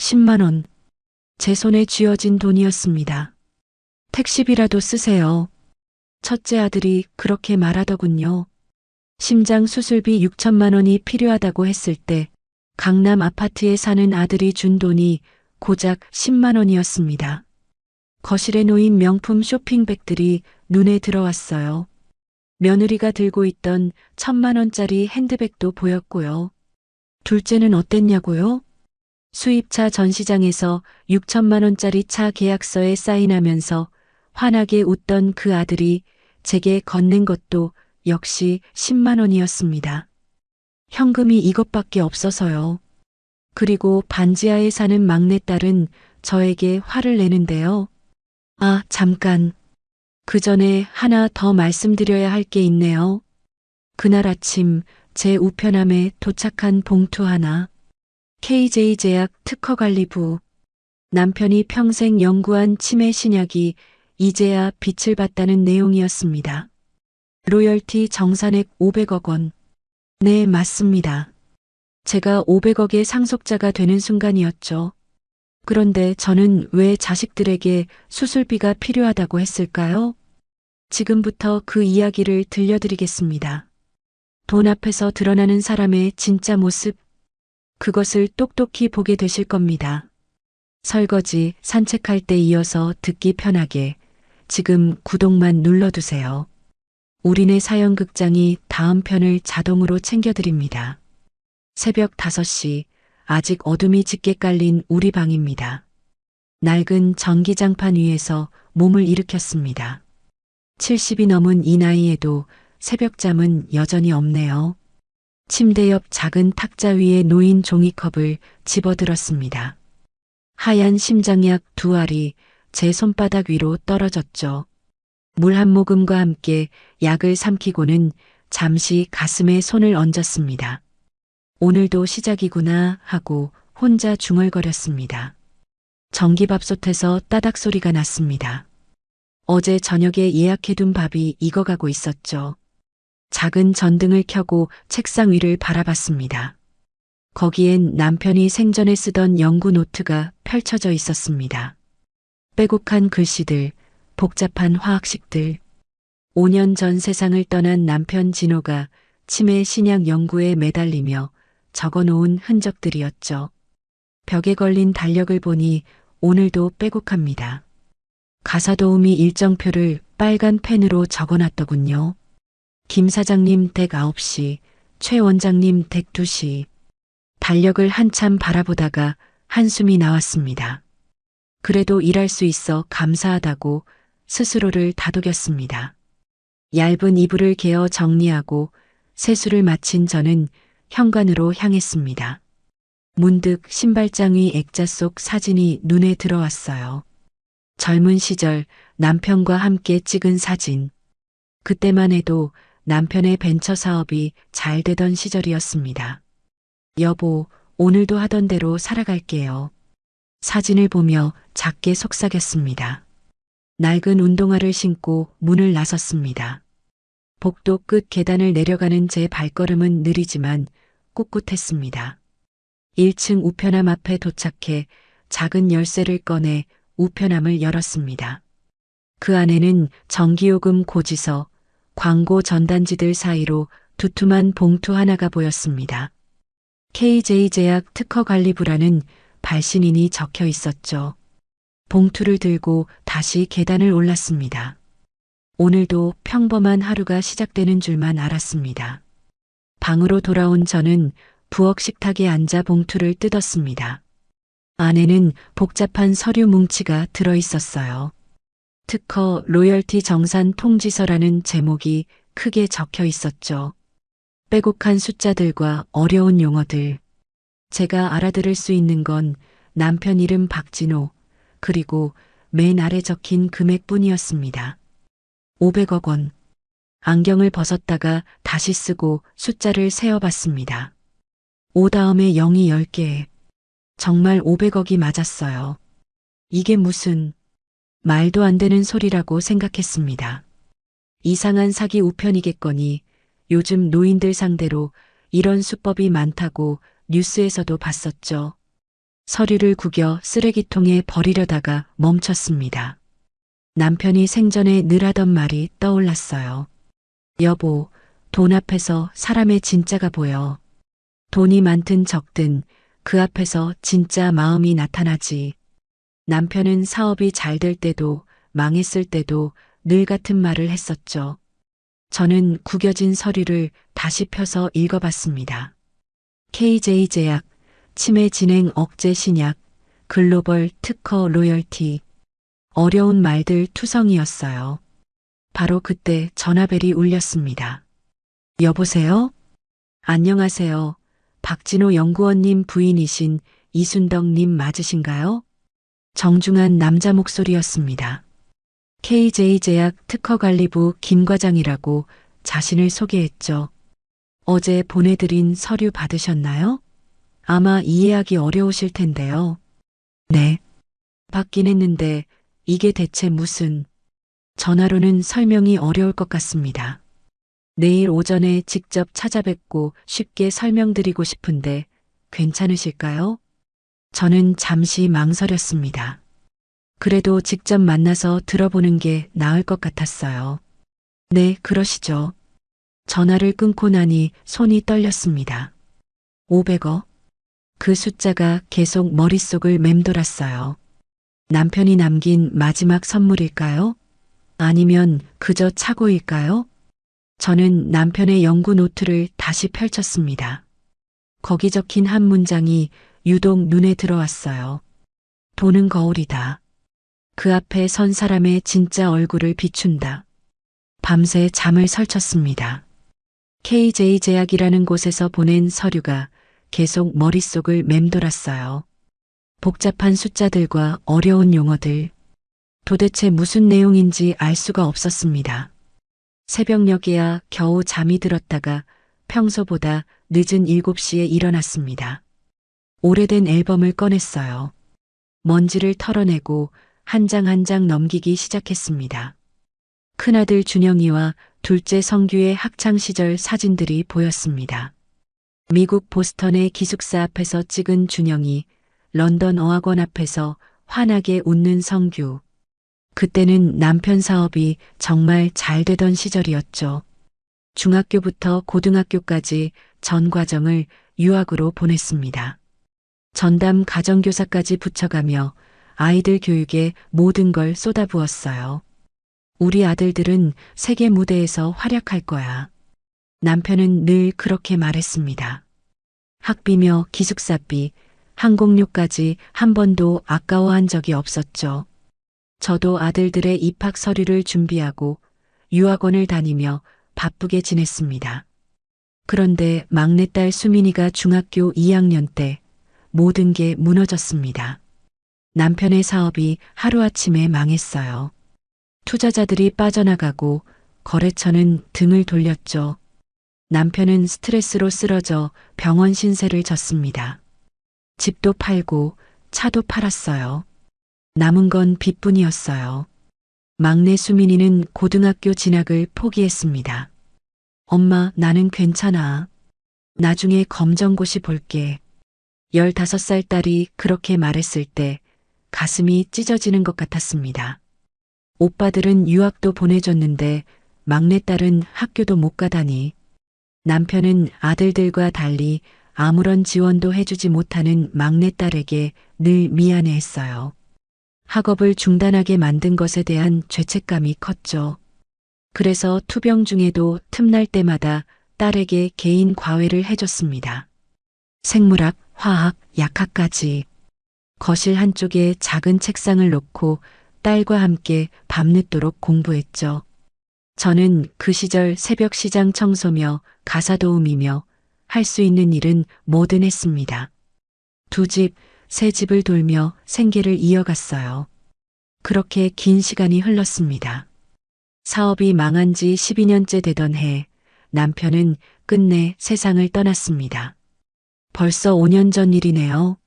10만 원. 제 손에 쥐어진 돈이었습니다. 택시비라도 쓰세요. 첫째 아들이 그렇게 말하더군요. 심장 수술비 6천만 원이 필요하다고 했을 때 강남 아파트에 사는 아들이 준 돈이 고작 10만 원이었습니다. 거실에 놓인 명품 쇼핑백들이 눈에 들어왔어요. 며느리가 들고 있던 1,000만 원짜리 핸드백도 보였고요. 둘째는 어땠냐고요? 수입차 전시장에서 6천만 원짜리 차 계약서에 사인하면서 환하게 웃던 그 아들이 제게 건넨 것도 역시 10만 원이었습니다. 현금이 이것밖에 없어서요. 그리고 반지하에 사는 막내딸은 저에게 화를 내는데요. 아, 잠깐. 그 전에 하나 더 말씀드려야 할 게 있네요. 그날 아침 제 우편함에 도착한 봉투 하나. KJ제약 특허관리부. 남편이 평생 연구한 치매 신약이 이제야 빛을 봤다는 내용이었습니다. 로열티 정산액 500억 원. 네, 맞습니다. 제가 500억의 상속자가 되는 순간이었죠. 그런데 저는 왜 자식들에게 수술비가 필요하다고 했을까요? 지금부터 그 이야기를 들려드리겠습니다. 돈 앞에서 드러나는 사람의 진짜 모습, 그것을 똑똑히 보게 되실 겁니다. 설거지, 산책할 때 이어서 듣기 편하게 지금 구독만 눌러두세요. 우리네 사연극장이 다음 편을 자동으로 챙겨드립니다. 새벽 5시, 아직 어둠이 짙게 깔린 우리 방입니다. 낡은 전기장판 위에서 몸을 일으켰습니다. 70이 넘은 이 나이에도 새벽잠은 여전히 없네요. 침대 옆 작은 탁자 위에 놓인 종이컵을 집어들었습니다. 하얀 심장약 2알이 제 손바닥 위로 떨어졌죠. 물 한 모금과 함께 약을 삼키고는 잠시 가슴에 손을 얹었습니다. 오늘도 시작이구나 하고 혼자 중얼거렸습니다. 전기밥솥에서 따닥 소리가 났습니다. 어제 저녁에 예약해둔 밥이 익어가고 있었죠. 작은 전등을 켜고 책상 위를 바라봤습니다. 거기엔 남편이 생전에 쓰던 연구 노트가 펼쳐져 있었습니다. 빼곡한 글씨들, 복잡한 화학식들. 5년 전 세상을 떠난 남편 진호가 치매 신약 연구에 매달리며 적어놓은 흔적들이었죠. 벽에 걸린 달력을 보니 오늘도 빼곡합니다. 가사 도우미 일정표를 빨간 펜으로 적어놨더군요. 김 사장님 댁 9시, 최 원장님 댁 2시. 달력을 한참 바라보다가 한숨이 나왔습니다. 그래도 일할 수 있어 감사하다고 스스로를 다독였습니다. 얇은 이불을 개어 정리하고 세수를 마친 저는 현관으로 향했습니다. 문득 신발장 위 액자 속 사진이 눈에 들어왔어요. 젊은 시절 남편과 함께 찍은 사진. 그때만 해도 남편의 벤처 사업이 잘 되던 시절이었습니다. 여보, 오늘도 하던 대로 살아갈게요. 사진을 보며 작게 속삭였습니다. 낡은 운동화를 신고 문을 나섰습니다. 복도 끝 계단을 내려가는 제 발걸음은 느리지만 꿋꿋했습니다. 1층 우편함 앞에 도착해 작은 열쇠를 꺼내 우편함을 열었습니다. 그 안에는 전기요금 고지서, 광고 전단지들 사이로 두툼한 봉투 하나가 보였습니다. KJ제약 특허관리부라는 발신인이 적혀 있었죠. 봉투를 들고 다시 계단을 올랐습니다. 오늘도 평범한 하루가 시작되는 줄만 알았습니다. 방으로 돌아온 저는 부엌 식탁에 앉아 봉투를 뜯었습니다. 안에는 복잡한 서류 뭉치가 들어 있었어요. 특허 로열티 정산 통지서라는 제목이 크게 적혀 있었죠. 빼곡한 숫자들과 어려운 용어들. 제가 알아들을 수 있는 건 남편 이름 박진호, 그리고 맨 아래 적힌 금액뿐이었습니다. 500억 원. 안경을 벗었다가 다시 쓰고 숫자를 세어봤습니다. 5 다음에 0이 10개. 정말 500억이 맞았어요. 이게 무슨 말도 안 되는 소리라고 생각했습니다. 이상한 사기 우편이겠거니 요즘 노인들 상대로 이런 수법이 많다고 뉴스에서도 봤었죠. 서류를 구겨 쓰레기통에 버리려다가 멈췄습니다. 남편이 생전에 늘 하던 말이 떠올랐어요. 여보, 돈 앞에서 사람의 진짜가 보여. 돈이 많든 적든 그 앞에서 진짜 마음이 나타나지. 남편은 사업이 잘 될 때도 망했을 때도 늘 같은 말을 했었죠. 저는 구겨진 서류를 다시 펴서 읽어봤습니다. KJ제약, 치매 진행 억제 신약, 글로벌 특허 로열티. 어려운 말들 투성이었어요. 바로 그때 전화벨이 울렸습니다. 여보세요? 안녕하세요. 박진호 연구원님 부인이신 이순덕님 맞으신가요? 정중한 남자 목소리였습니다. KJ제약 특허관리부 김 과장이라고 자신을 소개했죠. 어제 보내드린 서류 받으셨나요? 아마 이해하기 어려우실 텐데요. 네. 받긴 했는데 이게 대체 무슨... 전화로는 설명이 어려울 것 같습니다. 내일 오전에 직접 찾아뵙고 쉽게 설명드리고 싶은데 괜찮으실까요? 저는 잠시 망설였습니다. 그래도 직접 만나서 들어보는 게 나을 것 같았어요. 네, 그러시죠. 전화를 끊고 나니 손이 떨렸습니다. 500억? 그 숫자가 계속 머릿속을 맴돌았어요. 남편이 남긴 마지막 선물일까요? 아니면 그저 착오일까요? 저는 남편의 연구 노트를 다시 펼쳤습니다. 거기 적힌 한 문장이 유독 눈에 들어왔어요. 돈은 거울이다. 그 앞에 선 사람의 진짜 얼굴을 비춘다. 밤새 잠을 설쳤습니다. KJ제약이라는 곳에서 보낸 서류가 계속 머릿속을 맴돌았어요. 복잡한 숫자들과 어려운 용어들. 도대체 무슨 내용인지 알 수가 없었습니다. 새벽녘이야 겨우 잠이 들었다가 평소보다 늦은 7시에 일어났습니다. 오래된 앨범을 꺼냈어요. 먼지를 털어내고 한 장 한 장 넘기기 시작했습니다. 큰아들 준영이와 둘째 성규의 학창시절 사진들이 보였습니다. 미국 보스턴의 기숙사 앞에서 찍은 준영이, 런던 어학원 앞에서 환하게 웃는 성규. 그때는 남편 사업이 정말 잘 되던 시절이었죠. 중학교부터 고등학교까지 전 과정을 유학으로 보냈습니다. 전담 가정교사까지 붙여가며 아이들 교육에 모든 걸 쏟아부었어요. 우리 아들들은 세계 무대에서 활약할 거야. 남편은 늘 그렇게 말했습니다. 학비며 기숙사비, 항공료까지 한 번도 아까워한 적이 없었죠. 저도 아들들의 입학 서류를 준비하고 유학원을 다니며 바쁘게 지냈습니다. 그런데 막내딸 수민이가 중학교 2학년 때 모든 게 무너졌습니다. 남편의 사업이 하루아침에 망했어요. 투자자들이 빠져나가고 거래처는 등을 돌렸죠. 남편은 스트레스로 쓰러져 병원 신세를 졌습니다. 집도 팔고 차도 팔았어요. 남은 건 빚뿐이었어요. 막내 수민이는 고등학교 진학을 포기했습니다. 엄마, 나는 괜찮아. 나중에 검정고시 볼게. 15살 딸이 그렇게 말했을 때 가슴이 찢어지는 것 같았습니다. 오빠들은 유학도 보내줬는데 막내딸은 학교도 못 가다니. 남편은 아들들과 달리 아무런 지원도 해주지 못하는 막내딸에게 늘 미안해했어요. 학업을 중단하게 만든 것에 대한 죄책감이 컸죠. 그래서 투병 중에도 틈날 때마다 딸에게 개인 과외를 해줬습니다. 생물학, 화학, 약학까지. 거실 한쪽에 작은 책상을 놓고 딸과 함께 밤늦도록 공부했죠. 저는 그 시절 새벽 시장 청소며 가사 도우미며 할 수 있는 일은 뭐든 했습니다. 2집, 3집을 돌며 생계를 이어갔어요. 그렇게 긴 시간이 흘렀습니다. 사업이 망한 지 12년째 되던 해, 남편은 끝내 세상을 떠났습니다. 벌써 5년 전 일이네요.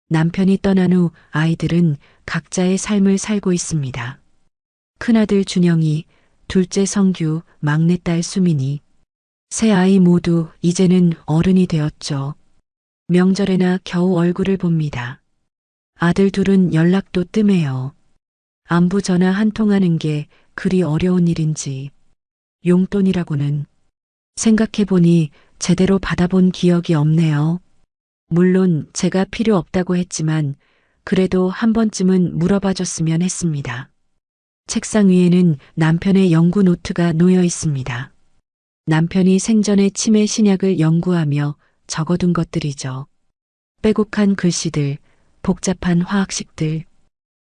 남편이 떠난 후 아이들은 각자의 삶을 살고 있습니다. 큰아들 준영이, 둘째 성규, 막내딸 수민이. 세 아이 모두 이제는 어른이 되었죠. 명절에나 겨우 얼굴을 봅니다. 아들 둘은 연락도 뜸해요. 안부 전화 한 통하는 게 그리 어려운 일인지. 용돈이라고는 생각해보니 제대로 받아본 기억이 없네요. 물론 제가 필요 없다고 했지만 그래도 한 번쯤은 물어봐 줬으면 했습니다. 책상 위에는 남편의 연구 노트가 놓여 있습니다. 남편이 생전에 치매 신약을 연구하며 적어둔 것들이죠. 빼곡한 글씨들, 복잡한 화학식들.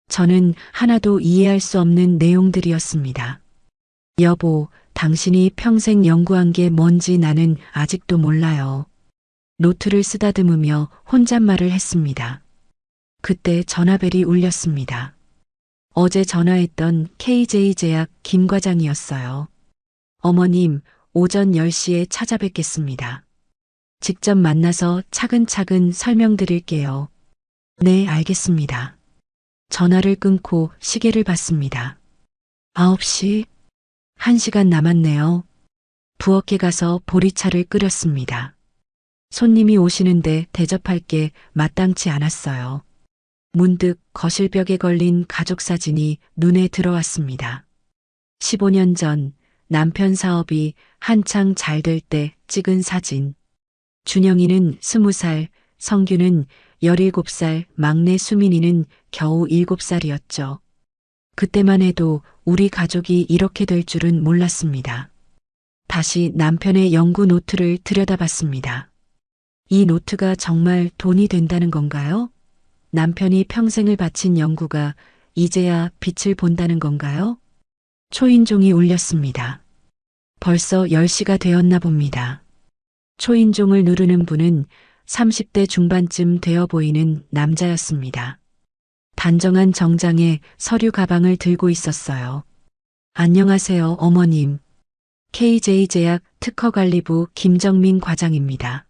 저는 하나도 이해할 수 없는 내용들이었습니다. 여보, 당신이 평생 연구한 게 뭔지 나는 아직도 몰라요. 노트를 쓰다듬으며 혼잣말을 했습니다. 그때 전화벨이 울렸습니다. 어제 전화했던 KJ 제약 김 과장이었어요. 어머님, 오전 10시에 찾아뵙겠습니다. 직접 만나서 차근차근 설명드릴게요. 네, 알겠습니다. 전화를 끊고 시계를 봤습니다. 9시, 1시간 남았네요. 부엌에 가서 보리차를 끓였습니다. 손님이 오시는데 대접할 게 마땅치 않았어요. 문득 거실벽에 걸린 가족 사진이 눈에 들어왔습니다. 15년 전 남편 사업이 한창 잘 될 때 찍은 사진. 준영이는 20살, 성규는 17살, 막내 수민이는 겨우 7살이었죠. 그때만 해도 우리 가족이 이렇게 될 줄은 몰랐습니다. 다시 남편의 연구 노트를 들여다봤습니다. 이 노트가 정말 돈이 된다는 건가요? 남편이 평생을 바친 연구가 이제야 빛을 본다는 건가요? 초인종이 울렸습니다. 벌써 10시가 되었나 봅니다. 초인종을 누르는 분은 30대 중반쯤 되어 보이는 남자였습니다. 단정한 정장에 서류 가방을 들고 있었어요. 안녕하세요, 어머님. KJ제약 특허관리부 김정민 과장입니다.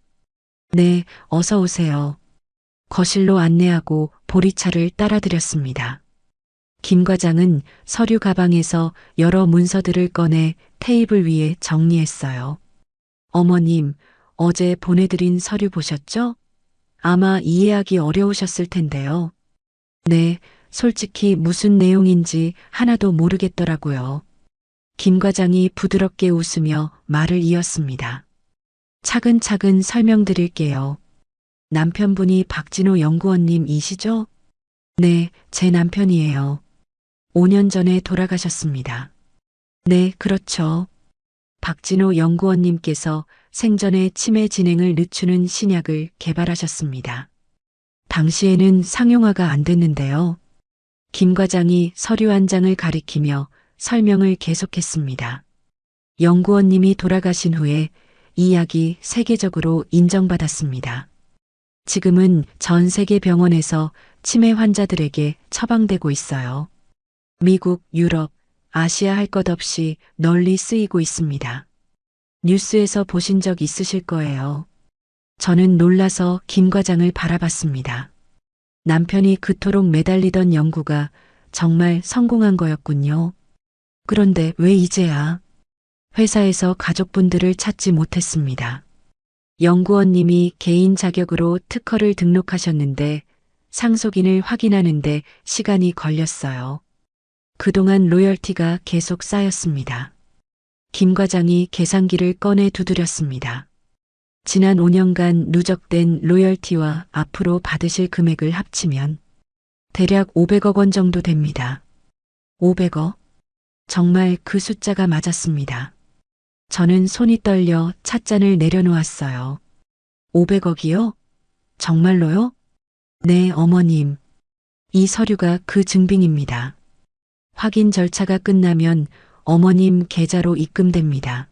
네, 어서 오세요. 거실로 안내하고 보리차를 따라드렸습니다. 김 과장은 서류 가방에서 여러 문서들을 꺼내 테이블 위에 정리했어요. 어머님, 어제 보내드린 서류 보셨죠? 아마 이해하기 어려우셨을 텐데요. 네, 솔직히 무슨 내용인지 하나도 모르겠더라고요. 김 과장이 부드럽게 웃으며 말을 이었습니다. 차근차근 설명드릴게요. 남편분이 박진호 연구원님이시죠? 네, 제 남편이에요. 5년 전에 돌아가셨습니다. 네, 그렇죠. 박진호 연구원님께서 생전에 치매 진행을 늦추는 신약을 개발하셨습니다. 당시에는 상용화가 안 됐는데요. 김 과장이 서류 한 장을 가리키며 설명을 계속했습니다. 연구원님이 돌아가신 후에 이 약이 세계적으로 인정받았습니다. 지금은 전 세계 병원에서 치매 환자들에게 처방되고 있어요. 미국, 유럽, 아시아 할 것 없이 널리 쓰이고 있습니다. 뉴스에서 보신 적 있으실 거예요. 저는 놀라서 김 과장을 바라봤습니다. 남편이 그토록 매달리던 연구가 정말 성공한 거였군요. 그런데 왜 이제야? 회사에서 가족분들을 찾지 못했습니다. 연구원님이 개인 자격으로 특허를 등록하셨는데 상속인을 확인하는데 시간이 걸렸어요. 그동안 로열티가 계속 쌓였습니다. 김 과장이 계산기를 꺼내 두드렸습니다. 지난 5년간 누적된 로열티와 앞으로 받으실 금액을 합치면 대략 500억 원 정도 됩니다. 500억? 정말 그 숫자가 맞았습니다. 저는 손이 떨려 찻잔을 내려놓았어요. 500억이요? 정말로요? 네, 어머님. 이 서류가 그 증빙입니다. 확인 절차가 끝나면 어머님 계좌로 입금됩니다.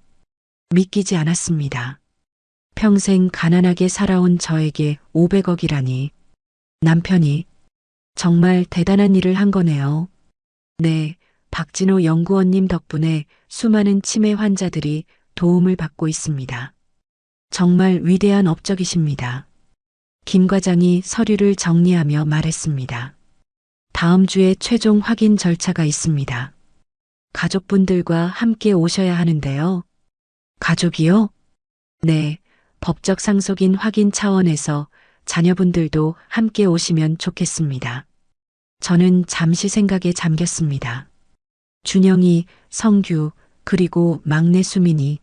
믿기지 않았습니다. 평생 가난하게 살아온 저에게 500억이라니. 남편이 정말 대단한 일을 한 거네요. 네, 박진호 연구원님 덕분에 수많은 치매 환자들이 도움을 받고 있습니다. 정말 위대한 업적이십니다. 김 과장이 서류를 정리하며 말했습니다. 다음 주에 최종 확인 절차가 있습니다. 가족분들과 함께 오셔야 하는데요. 가족이요? 네, 법적 상속인 확인 차원에서 자녀분들도 함께 오시면 좋겠습니다. 저는 잠시 생각에 잠겼습니다. 준영이, 성규, 그리고 막내 수민이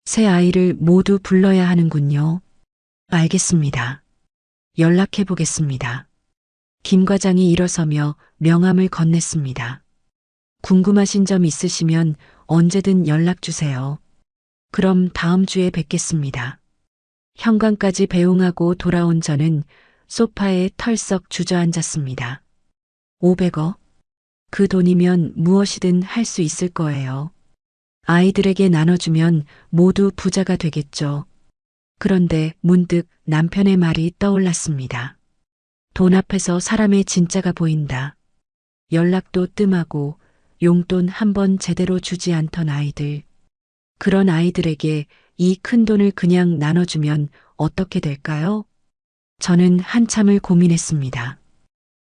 세 아이를 모두 불러야 하는군요. 알겠습니다. 연락해 보겠습니다. 김 과장이 일어서며 명함을 건넸습니다. 궁금하신 점 있으시면 언제든 연락 주세요. 그럼 다음 주에 뵙겠습니다. 현관까지 배웅하고 돌아온 저는 소파에 털썩 주저앉았습니다. 500억? 그 돈이면 무엇이든 할 수 있을 거예요. 아이들에게 나눠주면 모두 부자가 되겠죠. 그런데 문득 남편의 말이 떠올랐습니다. 돈 앞에서 사람의 진짜가 보인다. 연락도 뜸하고 용돈 한 번 제대로 주지 않던 아이들. 그런 아이들에게 이 큰 돈을 그냥 나눠주면 어떻게 될까요? 저는 한참을 고민했습니다.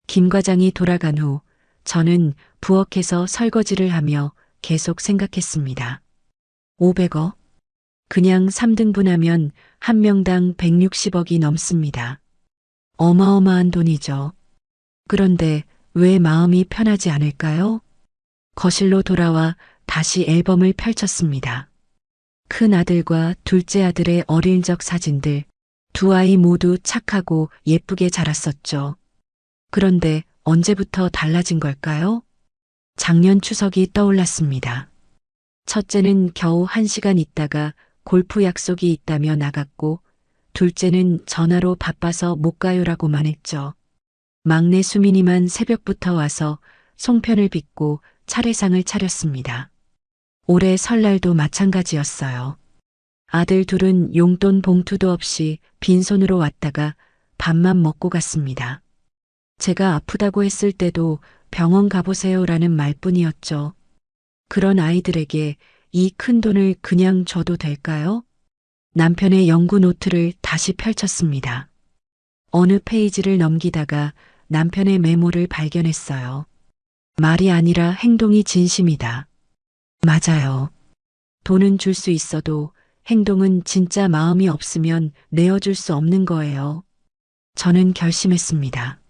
김 과장이 돌아간 후 저는 부엌에서 설거지를 하며 계속 생각했습니다. 500억? 그냥 3등분하면 한 명당 160억이 넘습니다. 어마어마한 돈이죠. 그런데 왜 마음이 편하지 않을까요? 거실로 돌아와 다시 앨범을 펼쳤습니다. 큰 아들과 둘째 아들의 어릴 적 사진들, 두 아이 모두 착하고 예쁘게 자랐었죠. 그런데 언제부터 달라진 걸까요? 작년 추석이 떠올랐습니다. 첫째는 겨우 1시간 있다가 골프 약속이 있다며 나갔고, 둘째는 전화로 바빠서 못 가요라고만 했죠. 막내 수민이만 새벽부터 와서 송편을 빚고 차례상을 차렸습니다. 올해 설날도 마찬가지였어요. 아들 둘은 용돈 봉투도 없이 빈손으로 왔다가 밥만 먹고 갔습니다. 제가 아프다고 했을 때도 병원 가보세요라는 말뿐이었죠. 그런 아이들에게 이 큰 돈을 그냥 줘도 될까요? 남편의 연구 노트를 다시 펼쳤습니다. 어느 페이지를 넘기다가 남편의 메모를 발견했어요. 말이 아니라 행동이 진심이다. 맞아요. 돈은 줄 수 있어도 행동은 진짜 마음이 없으면 내어줄 수 없는 거예요. 저는 결심했습니다.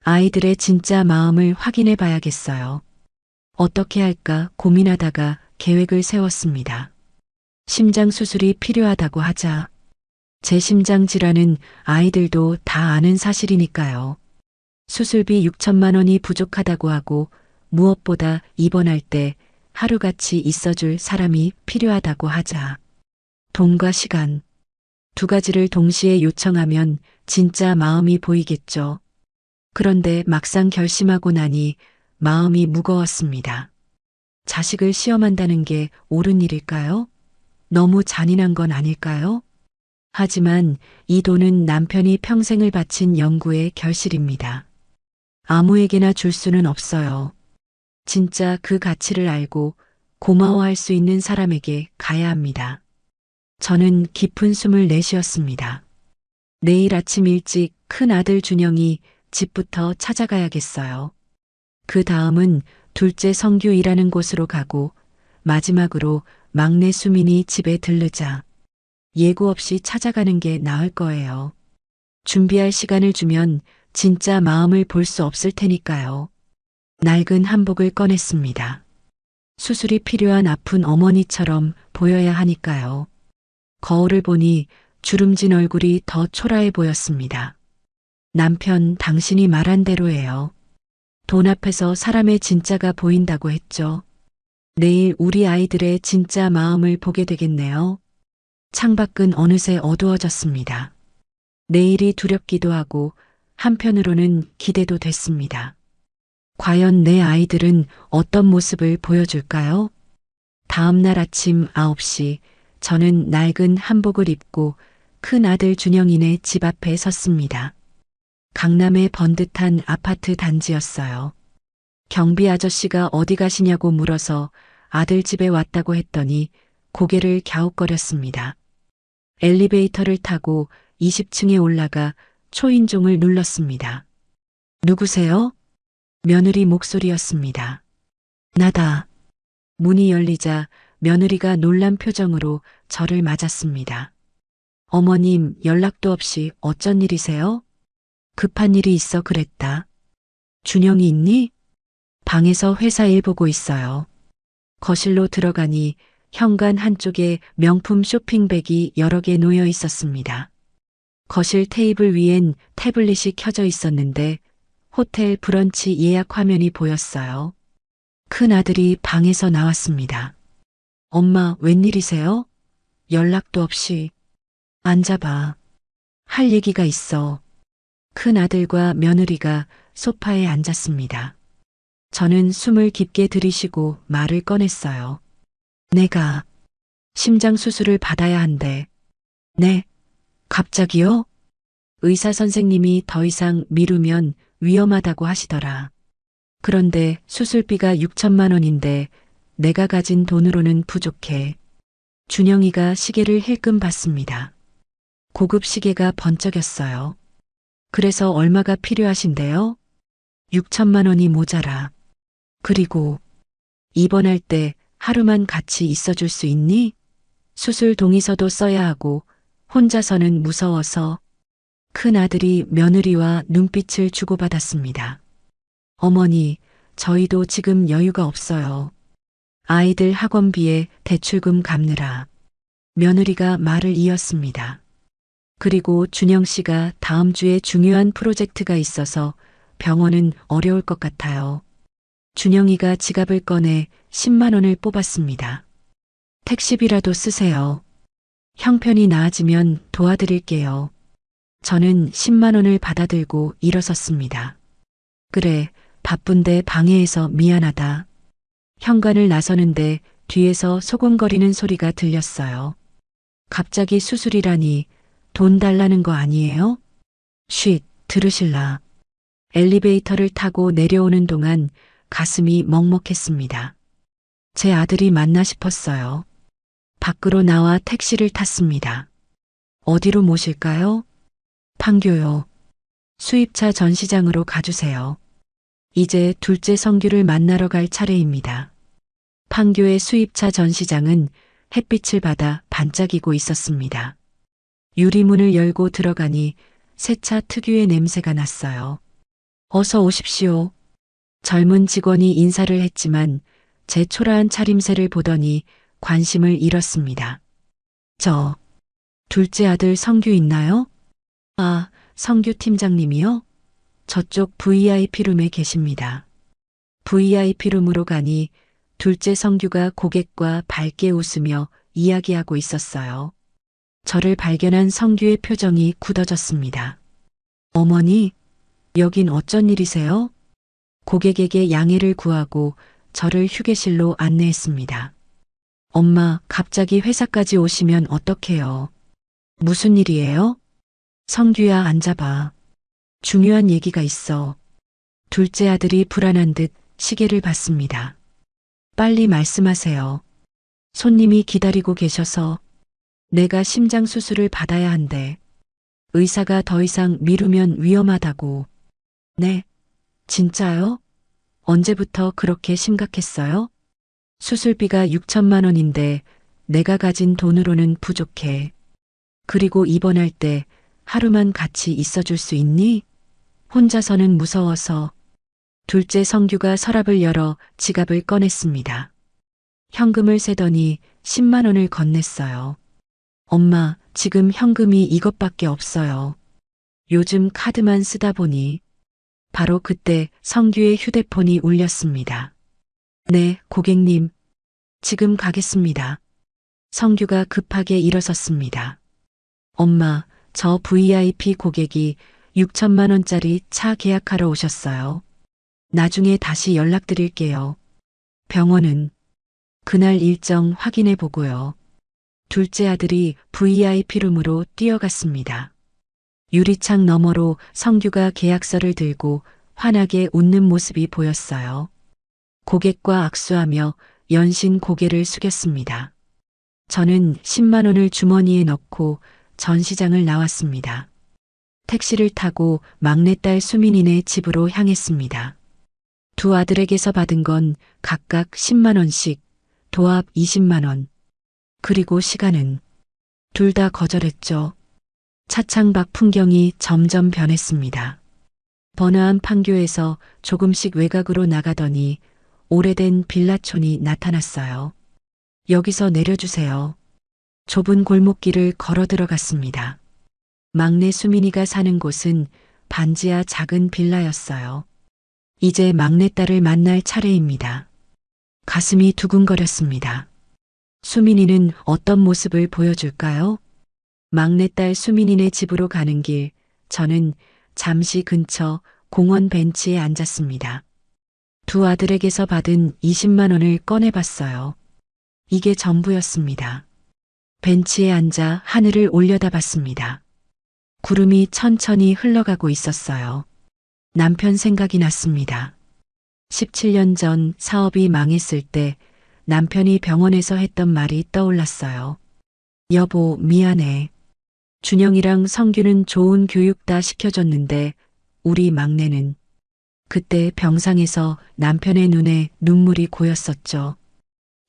아이들의 진짜 마음을 확인해 봐야겠어요. 어떻게 할까 고민하다가 계획을 세웠습니다. 심장 수술이 필요하다고 하자. 제 심장 질환은 아이들도 다 아는 사실이니까요. 수술비 6천만 원이 부족하다고 하고 무엇보다 입원할 때 하루같이 있어줄 사람이 필요하다고 하자. 돈과 시간, 두 가지를 동시에 요청하면 진짜 마음이 보이겠죠. 그런데 막상 결심하고 나니 마음이 무거웠습니다. 자식을 시험한다는 게 옳은 일일까요? 너무 잔인한 건 아닐까요? 하지만 이 돈은 남편이 평생을 바친 연구의 결실입니다. 아무에게나 줄 수는 없어요. 진짜 그 가치를 알고 고마워할 수 있는 사람에게 가야 합니다. 저는 깊은 숨을 내쉬었습니다. 내일 아침 일찍 큰 아들 준영이 집부터 찾아가야겠어요. 그 다음은 둘째 성규 일하는 곳으로 가고 마지막으로 막내 수민이 집에 들르자 예고 없이 찾아가는 게 나을 거예요. 준비할 시간을 주면 진짜 마음을 볼 수 없을 테니까요. 낡은 한복을 꺼냈습니다. 수술이 필요한 아픈 어머니처럼 보여야 하니까요. 거울을 보니 주름진 얼굴이 더 초라해 보였습니다. 남편, 당신이 말한 대로예요. 돈 앞에서 사람의 진짜가 보인다고 했죠. 내일 우리 아이들의 진짜 마음을 보게 되겠네요. 창밖은 어느새 어두워졌습니다. 내일이 두렵기도 하고 한편으로는 기대도 됐습니다. 과연 내 아이들은 어떤 모습을 보여줄까요? 다음 날 아침 9시 저는 낡은 한복을 입고 큰 아들 준영이네 집 앞에 섰습니다. 강남의 번듯한 아파트 단지였어요. 경비 아저씨가 어디 가시냐고 물어서 아들 집에 왔다고 했더니 고개를 갸웃거렸습니다. 엘리베이터를 타고 20층에 올라가 초인종을 눌렀습니다. 누구세요? 며느리 목소리였습니다. 나다. 문이 열리자 며느리가 놀란 표정으로 저를 맞았습니다. 어머님 연락도 없이 어쩐 일이세요? 급한 일이 있어 그랬다. 준영이 있니? 방에서 회사 일 보고 있어요. 거실로 들어가니 현관 한쪽에 명품 쇼핑백이 여러 개 놓여 있었습니다. 거실 테이블 위엔 태블릿이 켜져 있었는데 호텔 브런치 예약 화면이 보였어요. 큰 아들이 방에서 나왔습니다. 엄마, 웬일이세요? 연락도 없이. 앉아봐. 할 얘기가 있어. 큰 아들과 며느리가 소파에 앉았습니다. 저는 숨을 깊게 들이쉬고 말을 꺼냈어요. 내가 심장 수술을 받아야 한대. 네? 갑자기요? 의사 선생님이 더 이상 미루면 위험하다고 하시더라. 그런데 수술비가 6천만 원인데 내가 가진 돈으로는 부족해. 준영이가 시계를 힐끔 봤습니다. 고급 시계가 번쩍였어요. 그래서 얼마가 필요하신데요? 6천만 원이 모자라. 그리고 입원할 때 하루만 같이 있어줄 수 있니? 수술 동의서도 써야 하고 혼자서는 무서워서. 큰 아들이 며느리와 눈빛을 주고받았습니다. 어머니, 저희도 지금 여유가 없어요. 아이들 학원비에 대출금 갚느라. 며느리가 말을 이었습니다. 그리고 준영 씨가 다음 주에 중요한 프로젝트가 있어서 병원은 어려울 것 같아요. 준영이가 지갑을 꺼내 10만 원을 뽑았습니다. 택시비라도 쓰세요. 형편이 나아지면 도와드릴게요. 저는 10만 원을 받아들고 일어섰습니다. 그래, 바쁜데 방해해서 미안하다. 현관을 나서는데 뒤에서 소곤거리는 소리가 들렸어요. 갑자기 수술이라니 돈 달라는 거 아니에요? 쉿, 들으실라. 엘리베이터를 타고 내려오는 동안 가슴이 먹먹했습니다. 제 아들이 맞나 싶었어요. 밖으로 나와 택시를 탔습니다. 어디로 모실까요? 판교요. 수입차 전시장으로 가주세요. 이제 둘째 성규를 만나러 갈 차례입니다. 판교의 수입차 전시장은 햇빛을 받아 반짝이고 있었습니다. 유리문을 열고 들어가니 새 차 특유의 냄새가 났어요. 어서 오십시오. 젊은 직원이 인사를 했지만 제 초라한 차림새를 보더니 관심을 잃었습니다. 저, 둘째 아들 성규 있나요? 아, 성규 팀장님이요? 저쪽 VIP룸에 계십니다. VIP룸으로 가니 둘째 성규가 고객과 밝게 웃으며 이야기하고 있었어요. 저를 발견한 성규의 표정이 굳어졌습니다. 어머니, 여긴 어쩐 일이세요? 고객에게 양해를 구하고 저를 휴게실로 안내했습니다. 엄마, 갑자기 회사까지 오시면 어떡해요? 무슨 일이에요? 성규야, 앉아봐. 중요한 얘기가 있어. 둘째 아들이 불안한 듯 시계를 봤습니다. 빨리 말씀하세요. 손님이 기다리고 계셔서. 내가 심장 수술을 받아야 한대. 의사가 더 이상 미루면 위험하다고. 네, 진짜요? 언제부터 그렇게 심각했어요? 수술비가 6천만 원인데 내가 가진 돈으로는 부족해. 그리고 입원할 때 하루만 같이 있어줄 수 있니? 혼자서는 무서워서. 둘째 성규가 서랍을 열어 지갑을 꺼냈습니다. 현금을 세더니 10만 원을 건넸어요. 엄마, 지금 현금이 이것밖에 없어요. 요즘 카드만 쓰다 보니. 바로 그때 성규의 휴대폰이 울렸습니다. 네, 고객님. 지금 가겠습니다. 성규가 급하게 일어섰습니다. 엄마, 저 VIP 고객이 6천만 원짜리 차 계약하러 오셨어요. 나중에 다시 연락드릴게요. 병원은 그날 일정 확인해 보고요. 둘째 아들이 VIP룸으로 뛰어갔습니다. 유리창 너머로 성규가 계약서를 들고 환하게 웃는 모습이 보였어요. 고객과 악수하며 연신 고개를 숙였습니다. 저는 10만 원을 주머니에 넣고 전시장을 나왔습니다. 택시를 타고 막내딸 수민이네 집으로 향했습니다. 두 아들에게서 받은 건 각각 10만 원씩, 도합 20만 원. 그리고 시간은 둘 다 거절했죠. 차창 밖 풍경이 점점 변했습니다. 번화한 판교에서 조금씩 외곽으로 나가더니 오래된 빌라촌이 나타났어요. 여기서 내려주세요. 좁은 골목길을 걸어 들어갔습니다. 막내 수민이가 사는 곳은 반지하 작은 빌라였어요. 이제 막내딸을 만날 차례입니다. 가슴이 두근거렸습니다. 수민이는 어떤 모습을 보여줄까요? 막내딸 수민이네 집으로 가는 길, 저는 잠시 근처 공원 벤치에 앉았습니다. 두 아들에게서 받은 20만 원을 꺼내봤어요. 이게 전부였습니다. 벤치에 앉아 하늘을 올려다봤습니다. 구름이 천천히 흘러가고 있었어요. 남편 생각이 났습니다. 17년 전 사업이 망했을 때 남편이 병원에서 했던 말이 떠올랐어요. 여보, 미안해. 준영이랑 성규는 좋은 교육 다 시켜줬는데 우리 막내는. 그때 병상에서 남편의 눈에 눈물이 고였었죠.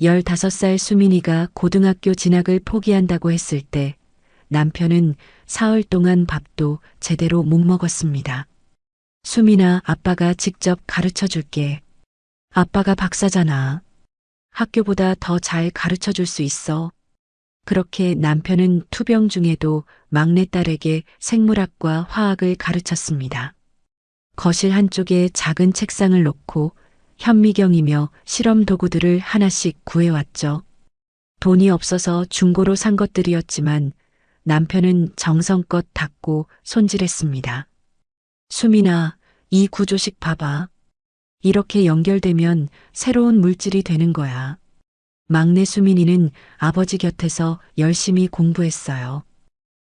15살 수민이가 고등학교 진학을 포기한다고 했을 때 남편은 사흘 동안 밥도 제대로 못 먹었습니다. 수민아, 아빠가 직접 가르쳐 줄게. 아빠가 박사잖아. 학교보다 더 잘 가르쳐 줄 수 있어. 그렇게 남편은 투병 중에도 막내딸에게 생물학과 화학을 가르쳤습니다. 거실 한쪽에 작은 책상을 놓고 현미경이며 실험 도구들을 하나씩 구해왔죠. 돈이 없어서 중고로 산 것들이었지만 남편은 정성껏 닦고 손질했습니다. 수민아, 이 구조식 봐봐. 이렇게 연결되면 새로운 물질이 되는 거야. 막내 수민이는 아버지 곁에서 열심히 공부했어요.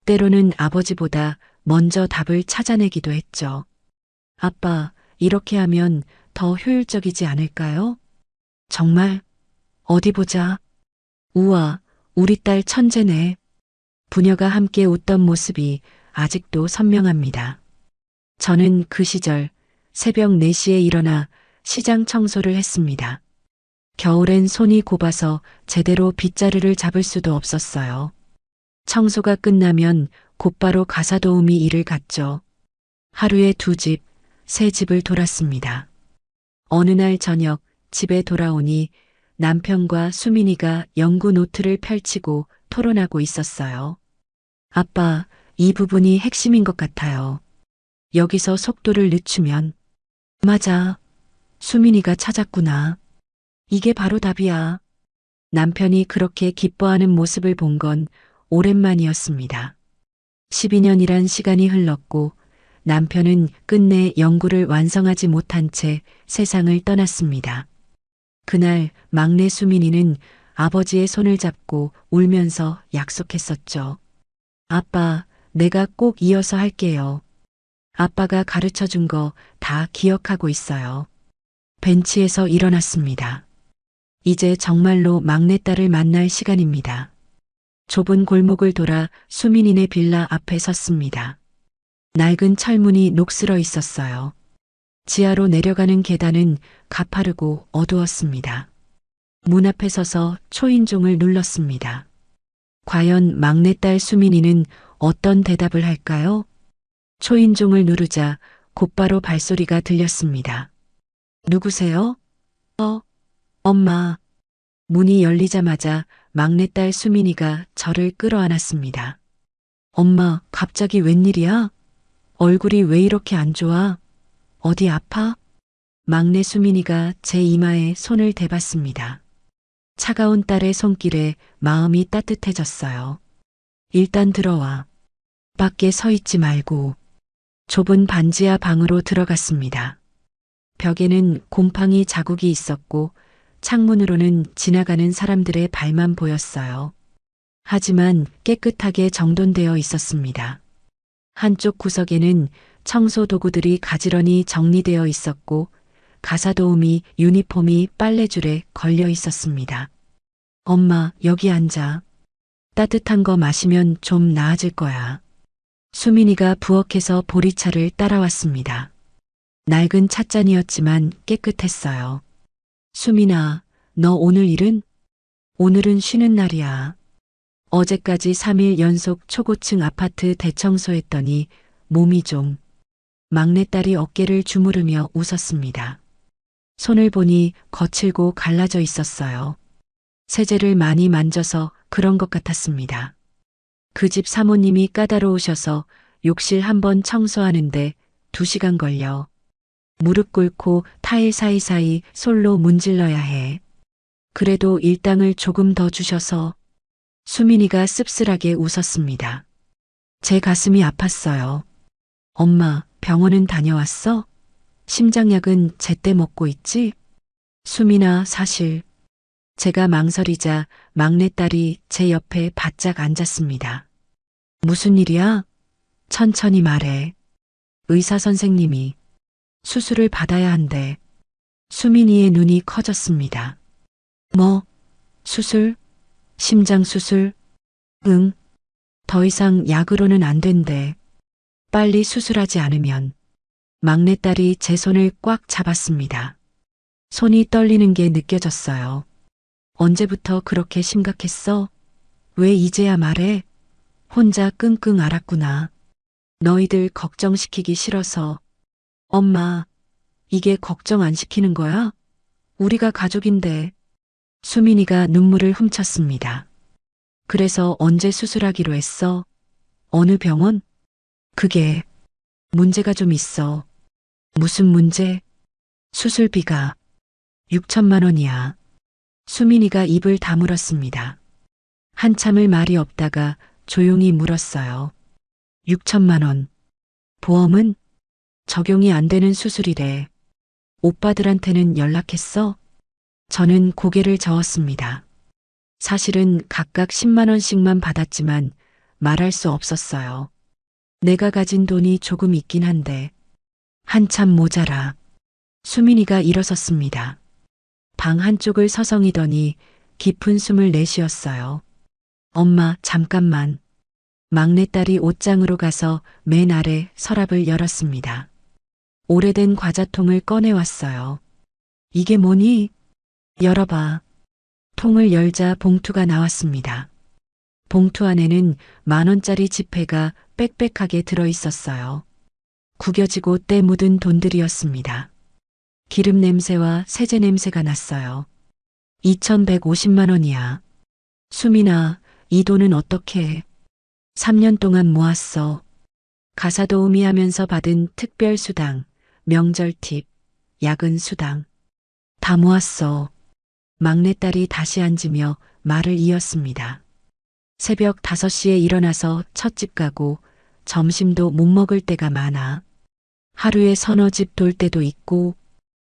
때로는 아버지보다 먼저 답을 찾아내기도 했죠. 아빠, 이렇게 하면 더 효율적이지 않을까요? 정말? 어디 보자. 우와, 우리 딸 천재네. 부녀가 함께 웃던 모습이 아직도 선명합니다. 저는 그 시절 새벽 4시에 일어나 시장 청소를 했습니다. 겨울엔 손이 곱아서 제대로 빗자루를 잡을 수도 없었어요. 청소가 끝나면 곧바로 가사도우미 일을 갔죠. 하루에 2집, 3집을 돌았습니다. 어느 날 저녁 집에 돌아오니 남편과 수민이가 연구 노트를 펼치고 토론하고 있었어요. 아빠, 이 부분이 핵심인 것 같아요. 여기서 속도를 늦추면. 맞아. 수민이가 찾았구나. 이게 바로 답이야. 남편이 그렇게 기뻐하는 모습을 본 건 오랜만이었습니다. 12년이란 시간이 흘렀고 남편은 끝내 연구를 완성하지 못한 채 세상을 떠났습니다. 그날 막내 수민이는 아버지의 손을 잡고 울면서 약속했었죠. 아빠, 내가 꼭 이어서 할게요. 아빠가 가르쳐 준 거 다 기억하고 있어요. 벤치에서 일어났습니다. 이제 정말로 막내딸을 만날 시간입니다. 좁은 골목을 돌아 수민이네 빌라 앞에 섰습니다. 낡은 철문이 녹슬어 있었어요. 지하로 내려가는 계단은 가파르고 어두웠습니다. 문 앞에 서서 초인종을 눌렀습니다. 과연 막내딸 수민이는 어떤 대답을 할까요? 초인종을 누르자 곧바로 발소리가 들렸습니다. 누구세요? 엄마. 문이 열리자마자 막내딸 수민이가 저를 끌어안았습니다. 엄마, 갑자기 웬일이야? 얼굴이 왜 이렇게 안 좋아? 어디 아파? 막내 수민이가 제 이마에 손을 대봤습니다. 차가운 딸의 손길에 마음이 따뜻해졌어요. 일단 들어와. 밖에 서 있지 말고. 좁은 반지하 방으로 들어갔습니다. 벽에는 곰팡이 자국이 있었고 창문으로는 지나가는 사람들의 발만 보였어요. 하지만 깨끗하게 정돈되어 있었습니다. 한쪽 구석에는 청소 도구들이 가지런히 정리되어 있었고 가사도우미 유니폼이 빨래줄에 걸려 있었습니다. 엄마, 여기 앉아. 따뜻한 거 마시면 좀 나아질 거야. 수민이가 부엌에서 보리차를 따라왔습니다. 낡은 찻잔이었지만 깨끗했어요. 수민아, 너 오늘 일은? 오늘은 쉬는 날이야. 어제까지 3일 연속 초고층 아파트 대청소했더니 몸이 좀. 막내딸이 어깨를 주무르며 웃었습니다. 손을 보니 거칠고 갈라져 있었어요. 세제를 많이 만져서 그런 것 같았습니다. 그 집 사모님이 까다로우셔서 욕실 한번 청소하는데 2시간 걸려. 무릎 꿇고 타일 사이사이 솔로 문질러야 해. 그래도 일당을 조금 더 주셔서. 수민이가 씁쓸하게 웃었습니다. 제 가슴이 아팠어요. 엄마, 병원은 다녀왔어? 심장약은 제때 먹고 있지? 수민아, 사실. 제가 망설이자 막내딸이 제 옆에 바짝 앉았습니다. 무슨 일이야? 천천히 말해. 의사 선생님이 수술을 받아야 한대. 수민이의 눈이 커졌습니다. 뭐? 수술? 심장 수술? 응. 더 이상 약으로는 안 된대. 빨리 수술하지 않으면. 막내딸이 제 손을 꽉 잡았습니다. 손이 떨리는 게 느껴졌어요. 언제부터 그렇게 심각했어? 왜 이제야 말해? 혼자 끙끙 앓았구나. 너희들 걱정시키기 싫어서. 엄마, 이게 걱정 안 시키는 거야? 우리가 가족인데. 수민이가 눈물을 훔쳤습니다. 그래서 언제 수술하기로 했어? 어느 병원? 그게 문제가 좀 있어. 무슨 문제? 수술비가 6천만 원이야. 수민이가 입을 다물었습니다. 한참을 말이 없다가 조용히 물었어요. 6천만 원. 보험은? 적용이 안 되는 수술이래. 오빠들한테는 연락했어? 저는 고개를 저었습니다. 사실은 각각 10만 원씩만 받았지만 말할 수 없었어요. 내가 가진 돈이 조금 있긴 한데 한참 모자라. 수민이가 일어섰습니다. 방 한쪽을 서성이더니 깊은 숨을 내쉬었어요. 엄마, 잠깐만. 막내딸이 옷장으로 가서 맨 아래 서랍을 열었습니다. 오래된 과자통을 꺼내왔어요. 이게 뭐니? 열어봐. 통을 열자 봉투가 나왔습니다. 봉투 안에는 10,000원짜리 지폐가 빽빽하게 들어있었어요. 구겨지고 때 묻은 돈들이었습니다. 기름 냄새와 세제 냄새가 났어요. 2,150만 원이야. 수민아, 이 돈은 어떻게 해? 3년 동안 모았어. 가사도우미 하면서 받은 특별수당, 명절 팁, 야근 수당. 다 모았어. 막내딸이 다시 앉으며 말을 이었습니다. 새벽 5시에 일어나서 찻집 가고 점심도 못 먹을 때가 많아. 하루에 서너 집 돌 때도 있고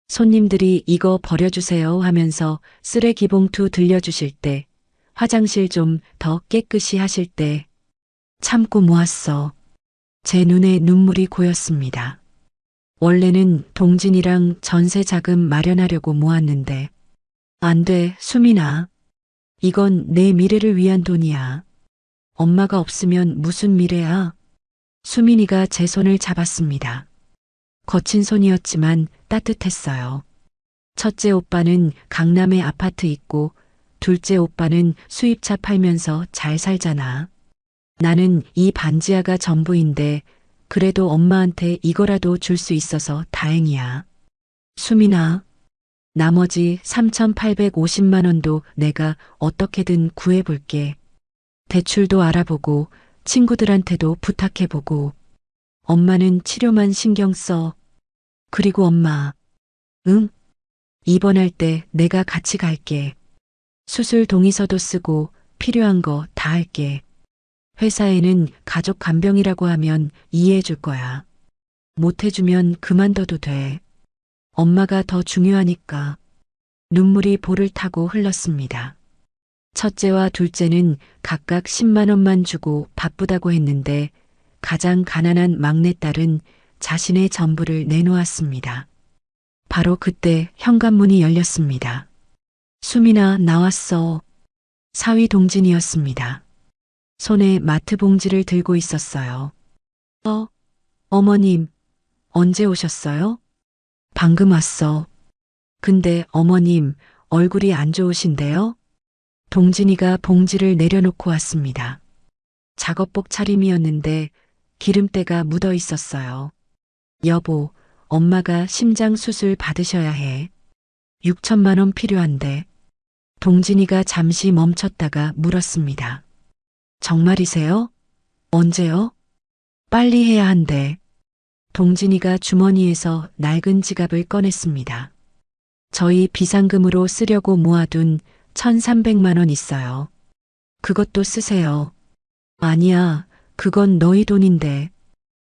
손님들이 이거 버려주세요 하면서 쓰레기 봉투 들려주실 때, 화장실 좀 더 깨끗이 하실 때 참고 모았어. 제 눈에 눈물이 고였습니다. 원래는 동진이랑 전세 자금 마련하려고 모았는데 안 돼, 수민아. 이건 내 미래를 위한 돈이야. 엄마가 없으면 무슨 미래야? 수민이가 제 손을 잡았습니다. 거친 손이었지만 따뜻했어요. 첫째 오빠는 강남에 아파트 있고 둘째 오빠는 수입차 팔면서 잘 살잖아. 나는 이 반지하가 전부인데 그래도 엄마한테 이거라도 줄 수 있어서 다행이야. 수민아, 나머지 3,850만 원도 내가 어떻게든 구해볼게. 대출도 알아보고 친구들한테도 부탁해보고. 엄마는 치료만 신경 써. 그리고 엄마. 응? 입원할 때 내가 같이 갈게. 수술 동의서도 쓰고 필요한 거 다 할게. 회사에는 가족 간병이라고 하면 이해해 줄 거야. 못 해주면 그만둬도 돼. 엄마가 더 중요하니까. 눈물이 볼을 타고 흘렀습니다. 첫째와 둘째는 각각 10만 원만 주고 바쁘다고 했는데 가장 가난한 막내딸은 자신의 전부를 내놓았습니다. 바로 그때 현관문이 열렸습니다. 수민아, 나왔어. 사위 동진이었습니다. 손에 마트 봉지를 들고 있었어요. 어머님, 언제 오셨어요? 방금 왔어. 근데 어머님, 얼굴이 안 좋으신데요? 동진이가 봉지를 내려놓고 왔습니다. 작업복 차림이었는데 기름때가 묻어 있었어요. 여보, 엄마가 심장 수술 받으셔야 해. 6천만 원 필요한데. 동진이가 잠시 멈췄다가 물었습니다. 정말이세요? 언제요? 빨리 해야 한대. 동진이가 주머니에서 낡은 지갑을 꺼냈습니다. 저희 비상금으로 쓰려고 모아둔 1,300만 원 있어요. 그것도 쓰세요. 아니야, 그건 너희 돈인데.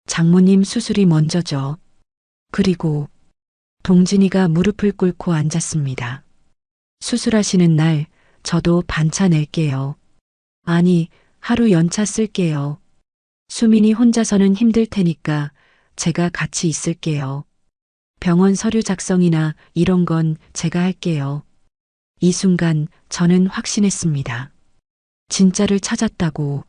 장모님 수술이 먼저죠. 그리고 동진이가 무릎을 꿇고 앉았습니다. 수술하시는 날 저도 반차 낼게요. 아니, 하루 연차 쓸게요. 수민이 혼자서는 힘들 테니까 제가 같이 있을게요. 병원 서류 작성이나 이런 건 제가 할게요. 이 순간 저는 확신했습니다. 진짜를 찾았다고.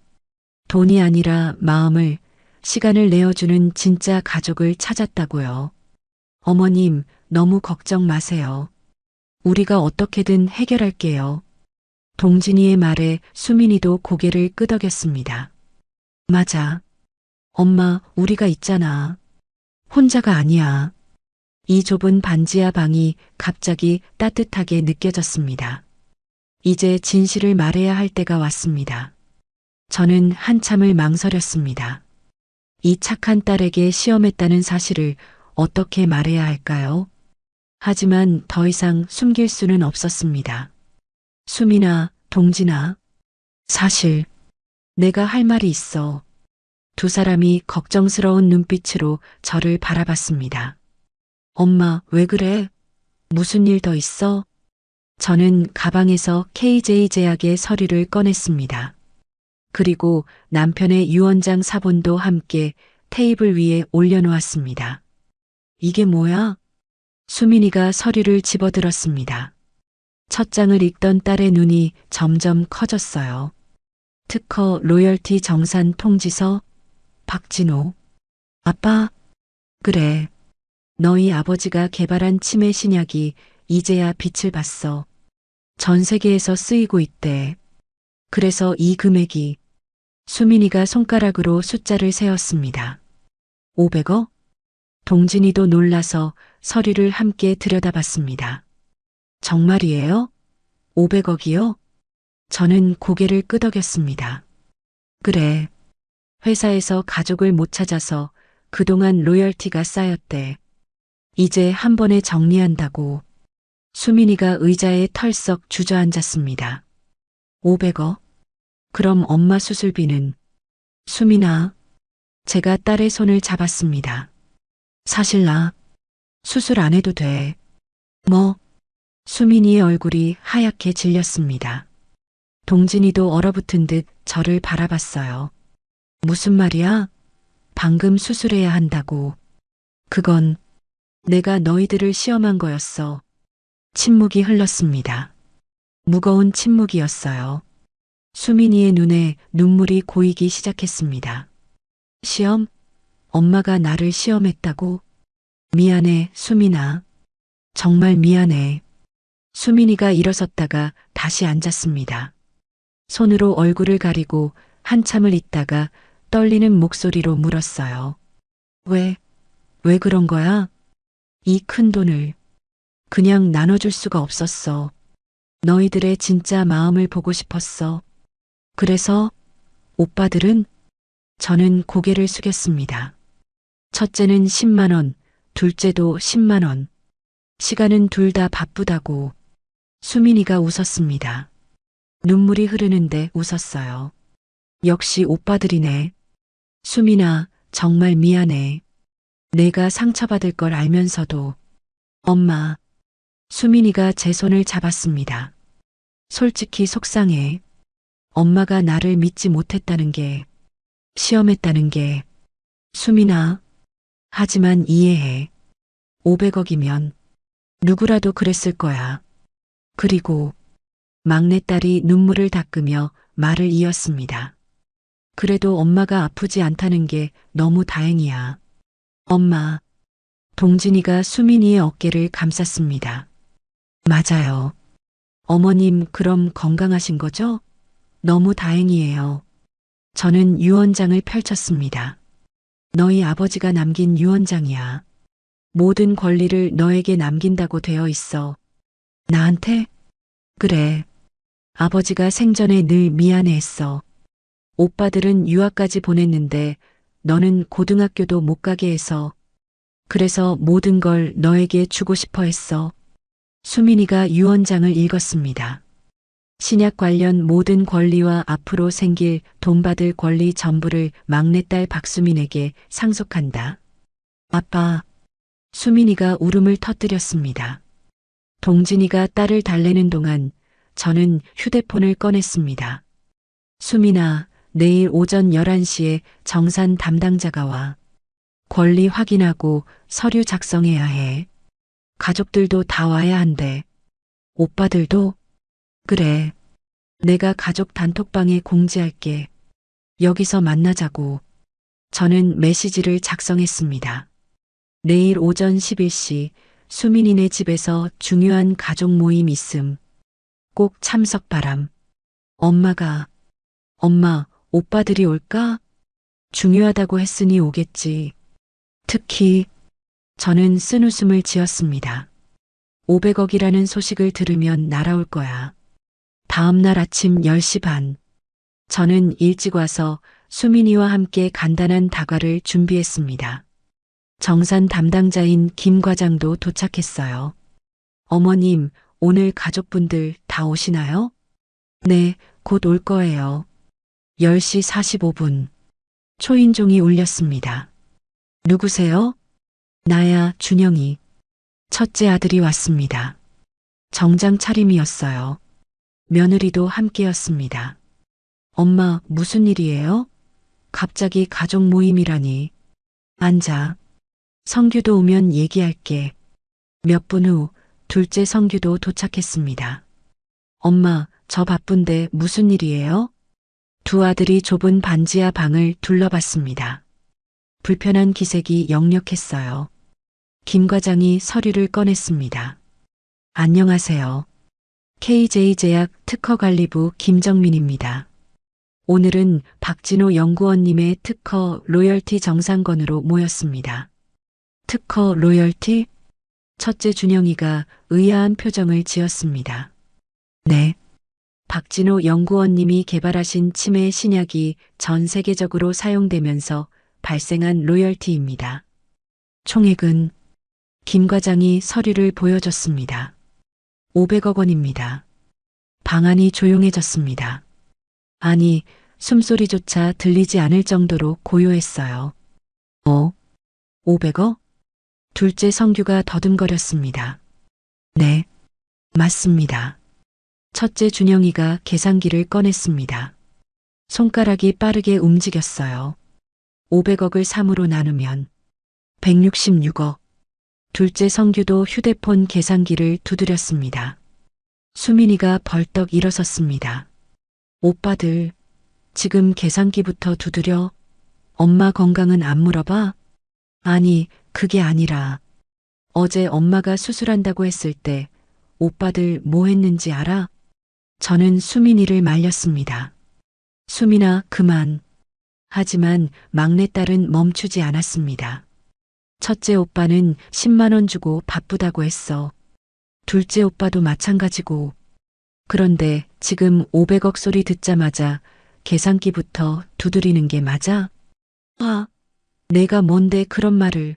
돈이 아니라 마음을, 시간을 내어주는 진짜 가족을 찾았다고요. 어머님, 너무 걱정 마세요. 우리가 어떻게든 해결할게요. 동진이의 말에 수민이도 고개를 끄덕였습니다. 맞아. 엄마, 우리가 있잖아. 혼자가 아니야. 이 좁은 반지하 방이 갑자기 따뜻하게 느껴졌습니다. 이제 진실을 말해야 할 때가 왔습니다. 저는 한참을 망설였습니다. 이 착한 딸에게 시험했다는 사실을 어떻게 말해야 할까요? 하지만 더 이상 숨길 수는 없었습니다. 수민아, 동진아. 사실 내가 할 말이 있어. 두 사람이 걱정스러운 눈빛으로 저를 바라봤습니다. 엄마, 왜 그래? 무슨 일 더 있어? 저는 가방에서 KJ 제약의 서류를 꺼냈습니다. 그리고 남편의 유언장 사본도 함께 테이블 위에 올려놓았습니다. 이게 뭐야? 수민이가 서류를 집어들었습니다. 첫 장을 읽던 딸의 눈이 점점 커졌어요. 특허 로열티 정산 통지서. 박진호. 아빠. 그래. 너희 아버지가 개발한 치매 신약이 이제야 빛을 봤어. 전 세계에서 쓰이고 있대. 그래서 이 금액이. 수민이가 손가락으로 숫자를 세었습니다. 500억? 동진이도 놀라서 서류를 함께 들여다봤습니다. 정말이에요? 500억이요? 저는 고개를 끄덕였습니다. 그래. 회사에서 가족을 못 찾아서 그동안 로열티가 쌓였대. 이제 한 번에 정리한다고. 수민이가 의자에 털썩 주저앉았습니다. 500억? 그럼 엄마 수술비는? 수민아. 제가 딸의 손을 잡았습니다. 사실 나 수술 안 해도 돼. 뭐? 수민이의 얼굴이 하얗게 질렸습니다. 동진이도 얼어붙은 듯 저를 바라봤어요. 무슨 말이야? 방금 수술해야 한다고. 그건 내가 너희들을 시험한 거였어. 침묵이 흘렀습니다. 무거운 침묵이었어요. 수민이의 눈에 눈물이 고이기 시작했습니다. 시험? 엄마가 나를 시험했다고? 미안해, 수민아. 정말 미안해. 수민이가 일어섰다가 다시 앉았습니다. 손으로 얼굴을 가리고 한참을 있다가 떨리는 목소리로 물었어요. 왜 그런 거야? 이 큰 돈을 그냥 나눠줄 수가 없었어. 너희들의 진짜 마음을 보고 싶었어. 그래서 오빠들은? 저는 고개를 숙였습니다. 첫째는 10만 원, 둘째도 10만 원. 시간은 둘 다 바쁘다고. 수민이가 웃었습니다. 눈물이 흐르는데 웃었어요. 역시 오빠들이네. 수민아, 정말 미안해. 내가 상처받을 걸 알면서도. 엄마. 수민이가 제 손을 잡았습니다. 솔직히 속상해. 엄마가 나를 믿지 못했다는 게, 시험했다는 게. 수민아. 하지만 이해해. 500억이면 누구라도 그랬을 거야. 그리고 막내딸이 눈물을 닦으며 말을 이었습니다. 그래도 엄마가 아프지 않다는 게 너무 다행이야. 엄마. 동진이가 수민이의 어깨를 감쌌습니다. 맞아요. 어머님, 그럼 건강하신 거죠? 너무 다행이에요. 저는 유언장을 펼쳤습니다. 너희 아버지가 남긴 유언장이야. 모든 권리를 너에게 남긴다고 되어 있어. 나한테? 그래. 아버지가 생전에 늘 미안해했어. 오빠들은 유학까지 보냈는데 너는 고등학교도 못 가게 해서 그래서 모든 걸 너에게 주고 싶어 했어. 수민이가 유언장을 읽었습니다. 신약 관련 모든 권리와 앞으로 생길 돈 받을 권리 전부를 막내딸 박수민에게 상속한다. 아빠, 수민이가 울음을 터뜨렸습니다. 동진이가 딸을 달래는 동안 저는 휴대폰을 꺼냈습니다. 수민아, 내일 오전 11시에 정산 담당자가 와. 권리 확인하고 서류 작성해야 해. 가족들도 다 와야 한대. 오빠들도? 그래. 내가 가족 단톡방에 공지할게. 여기서 만나자고. 저는 메시지를 작성했습니다. 내일 오전 11시 수민이네 집에서 중요한 가족 모임 있음. 꼭 참석 바람. 엄마, 오빠들이 올까? 중요하다고 했으니 오겠지. 특히 저는 쓴웃음을 지었습니다. 500억이라는 소식을 들으면 날아올 거야. 다음 날 아침 10시 반. 저는 일찍 와서 수민이와 함께 간단한 다과를 준비했습니다. 정산 담당자인 김 과장도 도착했어요. 어머님, 오늘 가족분들 다 오시나요? 네, 곧 올 거예요. 10시 45분. 초인종이 울렸습니다. 누구세요? 나야, 준영이. 첫째 아들이 왔습니다. 정장 차림이었어요. 며느리도 함께였습니다. 엄마, 무슨 일이에요? 갑자기 가족 모임이라니. 앉아. 성규도 오면 얘기할게. 몇 분 후 둘째 성규도 도착했습니다. 엄마, 저 바쁜데 무슨 일이에요? 두 아들이 좁은 반지하 방을 둘러봤습니다. 불편한 기색이 역력했어요. 김 과장이 서류를 꺼냈습니다. 안녕하세요. KJ제약 특허관리부 김정민입니다. 오늘은 박진호 연구원님의 특허 로열티 정산건으로 모였습니다. 특허 로열티? 첫째 준영이가 의아한 표정을 지었습니다. 네. 박진호 연구원님이 개발하신 치매 신약이 전 세계적으로 사용되면서 발생한 로열티입니다. 총액은 김 과장이 서류를 보여줬습니다. 500억 원입니다. 방안이 조용해졌습니다. 아니, 숨소리조차 들리지 않을 정도로 고요했어요. 500억? 둘째 성규가 더듬거렸습니다. 네, 맞습니다. 첫째 준영이가 계산기를 꺼냈습니다. 손가락이 빠르게 움직였어요. 500억을 3으로 나누면 166억. 둘째 성규도 휴대폰 계산기를 두드렸습니다. 수민이가 벌떡 일어섰습니다. 오빠들, 지금 계산기부터 두드려? 엄마 건강은 안 물어봐? 아니, 그게 아니라 어제 엄마가 수술한다고 했을 때 오빠들 뭐 했는지 알아? 저는 수민이를 말렸습니다. 수민아, 그만. 하지만 막내딸은 멈추지 않았습니다. 첫째 오빠는 10만 원 주고 바쁘다고 했어. 둘째 오빠도 마찬가지고. 그런데 지금 500억 소리 듣자마자 계산기부터 두드리는 게 맞아? 아, 내가 뭔데 그런 말을.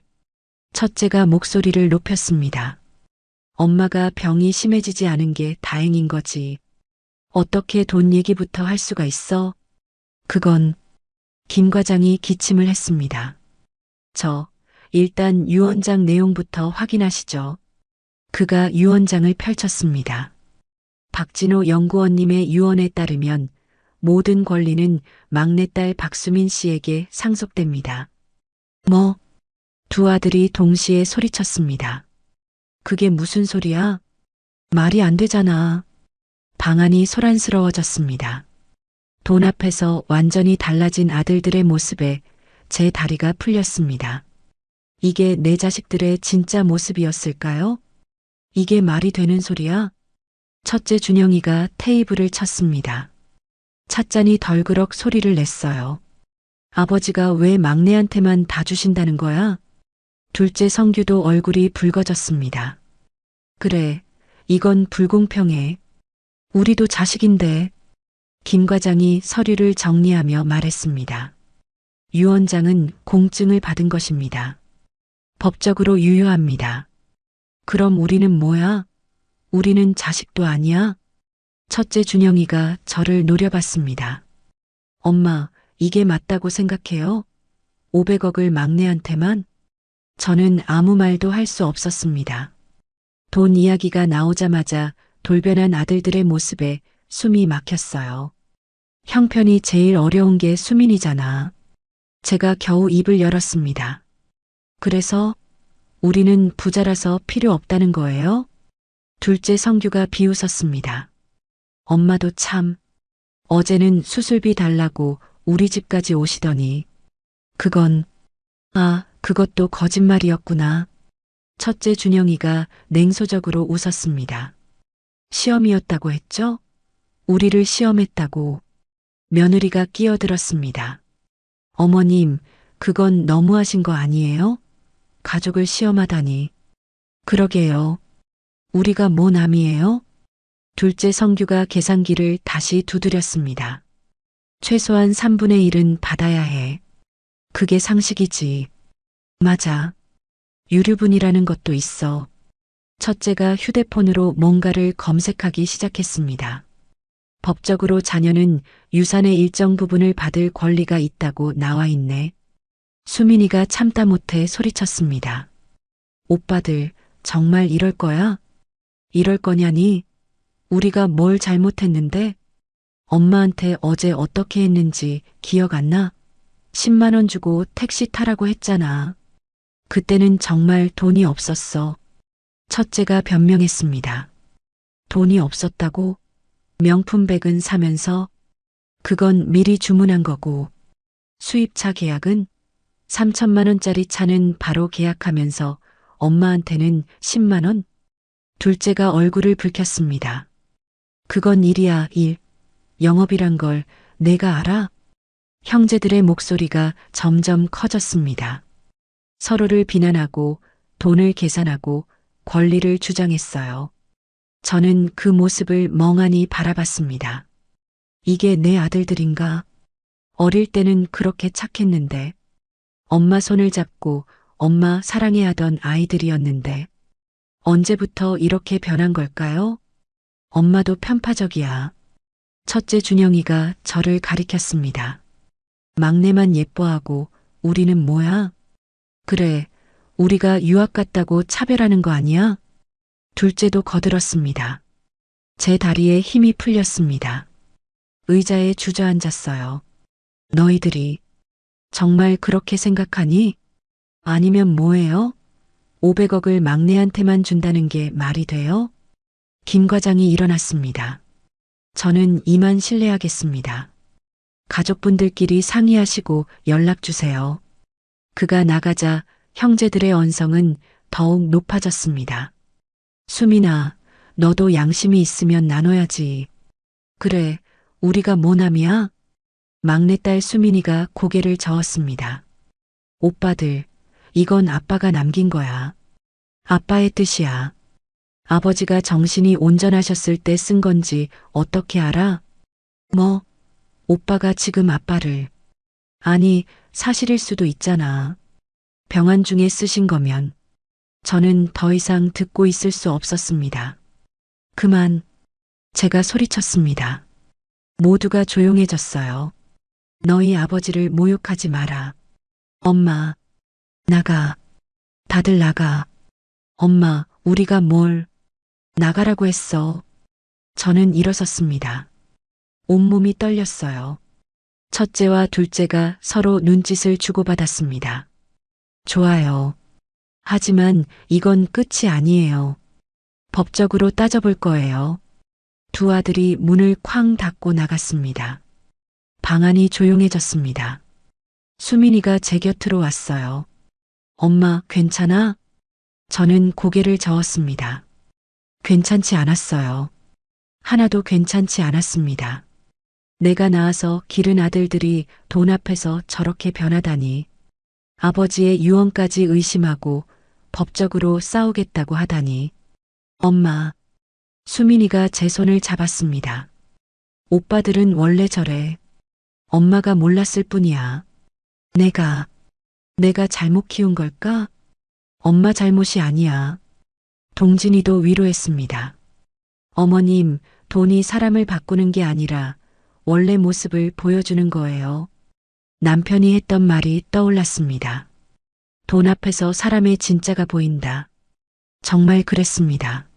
첫째가 목소리를 높였습니다. 엄마가 병이 심해지지 않은 게 다행인 거지. 어떻게 돈 얘기부터 할 수가 있어? 그건 김 과장이 기침을 했습니다. 일단 유언장 내용부터 확인하시죠. 그가 유언장을 펼쳤습니다. 박진호 연구원님의 유언에 따르면 모든 권리는 막내딸 박수민 씨에게 상속됩니다. 뭐? 두 아들이 동시에 소리쳤습니다. 그게 무슨 소리야? 말이 안 되잖아. 방안이 소란스러워졌습니다. 돈 앞에서 완전히 달라진 아들들의 모습에 제 다리가 풀렸습니다. 이게 내 자식들의 진짜 모습이었을까요? 이게 말이 되는 소리야? 첫째 준영이가 테이블을 쳤습니다. 찻잔이 덜그럭 소리를 냈어요. 아버지가 왜 막내한테만 다 주신다는 거야? 둘째 성규도 얼굴이 붉어졌습니다. 그래, 이건 불공평해. 우리도 자식인데. 김 과장이 서류를 정리하며 말했습니다. 유 원장은 공증을 받은 것입니다. 법적으로 유효합니다. 그럼 우리는 뭐야? 우리는 자식도 아니야? 첫째 준영이가 저를 노려봤습니다. 엄마, 이게 맞다고 생각해요? 500억을 막내한테만? 저는 아무 말도 할 수 없었습니다. 돈 이야기가 나오자마자 돌변한 아들들의 모습에 숨이 막혔어요. 형편이 제일 어려운 게 수민이잖아. 제가 겨우 입을 열었습니다. 그래서 우리는 부자라서 필요 없다는 거예요? 둘째 성규가 비웃었습니다. 엄마도 참, 어제는 수술비 달라고 우리 집까지 오시더니, 그것도 거짓말이었구나. 첫째 준영이가 냉소적으로 웃었습니다. 시험이었다고 했죠? 우리를 시험했다고. 며느리가 끼어들었습니다. 어머님, 그건 너무하신 거 아니에요? 가족을 시험하다니. 그러게요. 우리가 뭐 남이에요? 둘째 성규가 계산기를 다시 두드렸습니다. 최소한 3분의 1은 받아야 해. 그게 상식이지. 맞아. 유류분이라는 것도 있어. 첫째가 휴대폰으로 뭔가를 검색하기 시작했습니다. 법적으로 자녀는 유산의 일정 부분을 받을 권리가 있다고 나와 있네. 수민이가 참다 못해 소리쳤습니다. 오빠들, 정말 이럴 거야? 이럴 거냐니? 우리가 뭘 잘못했는데? 엄마한테 어제 어떻게 했는지 기억 안 나? 10만 원 주고 택시 타라고 했잖아. 그때는 정말 돈이 없었어. 첫째가 변명했습니다. 돈이 없었다고? 명품백은 사면서? 그건 미리 주문한 거고. 수입차 계약은? 3천만 원짜리 차는 바로 계약하면서 엄마한테는 10만 원? 둘째가 얼굴을 붉혔습니다. 그건 일이야, 일. 영업이란 걸 내가 알아? 형제들의 목소리가 점점 커졌습니다. 서로를 비난하고 돈을 계산하고 권리를 주장했어요. 저는 그 모습을 멍하니 바라봤습니다. 이게 내 아들들인가? 어릴 때는 그렇게 착했는데, 엄마 손을 잡고 엄마 사랑해 하던 아이들이었는데, 언제부터 이렇게 변한 걸까요? 엄마도 편파적이야. 첫째 준영이가 저를 가리켰습니다. 막내만 예뻐하고 우리는 뭐야? 그래, 우리가 유학 갔다고 차별하는 거 아니야? 둘째도 거들었습니다. 제 다리에 힘이 풀렸습니다. 의자에 주저앉았어요. 너희들이 정말 그렇게 생각하니? 아니면 뭐예요? 500억을 막내한테만 준다는 게 말이 돼요? 김 과장이 일어났습니다. 저는 이만 실례하겠습니다. 가족분들끼리 상의하시고 연락 주세요. 그가 나가자 형제들의 언성은 더욱 높아졌습니다. 수민아, 너도 양심이 있으면 나눠야지. 그래, 우리가 뭐 남이야? 막내딸 수민이가 고개를 저었습니다. 오빠들, 이건 아빠가 남긴 거야. 아빠의 뜻이야. 아버지가 정신이 온전하셨을 때 쓴 건지 어떻게 알아? 뭐, 오빠가 지금 아빠를. 아니, 사실일 수도 있잖아. 병환 중에 쓰신 거면. 저는 더 이상 듣고 있을 수 없었습니다. 그만. 제가 소리쳤습니다. 모두가 조용해졌어요. 너희 아버지를 모욕하지 마라. 엄마, 나가. 다들 나가. 엄마, 우리가 뭘. 나가라고 했어. 저는 일어섰습니다. 온몸이 떨렸어요. 첫째와 둘째가 서로 눈짓을 주고받았습니다. 좋아요. 하지만 이건 끝이 아니에요. 법적으로 따져볼 거예요. 두 아들이 문을 쾅 닫고 나갔습니다. 방 안이 조용해졌습니다. 수민이가 제 곁으로 왔어요. 엄마, 괜찮아? 저는 고개를 저었습니다. 괜찮지 않았어요. 하나도 괜찮지 않았습니다. 내가 낳아서 기른 아들들이 돈 앞에서 저렇게 변하다니. 아버지의 유언까지 의심하고 법적으로 싸우겠다고 하다니. 엄마, 수민이가 제 손을 잡았습니다. 오빠들은 원래 저래. 엄마가 몰랐을 뿐이야. 내가 잘못 키운 걸까? 엄마 잘못이 아니야. 동진이도 위로했습니다. 어머님, 돈이 사람을 바꾸는 게 아니라 원래 모습을 보여주는 거예요. 남편이 했던 말이 떠올랐습니다. 돈 앞에서 사람의 진짜가 보인다. 정말 그랬습니다.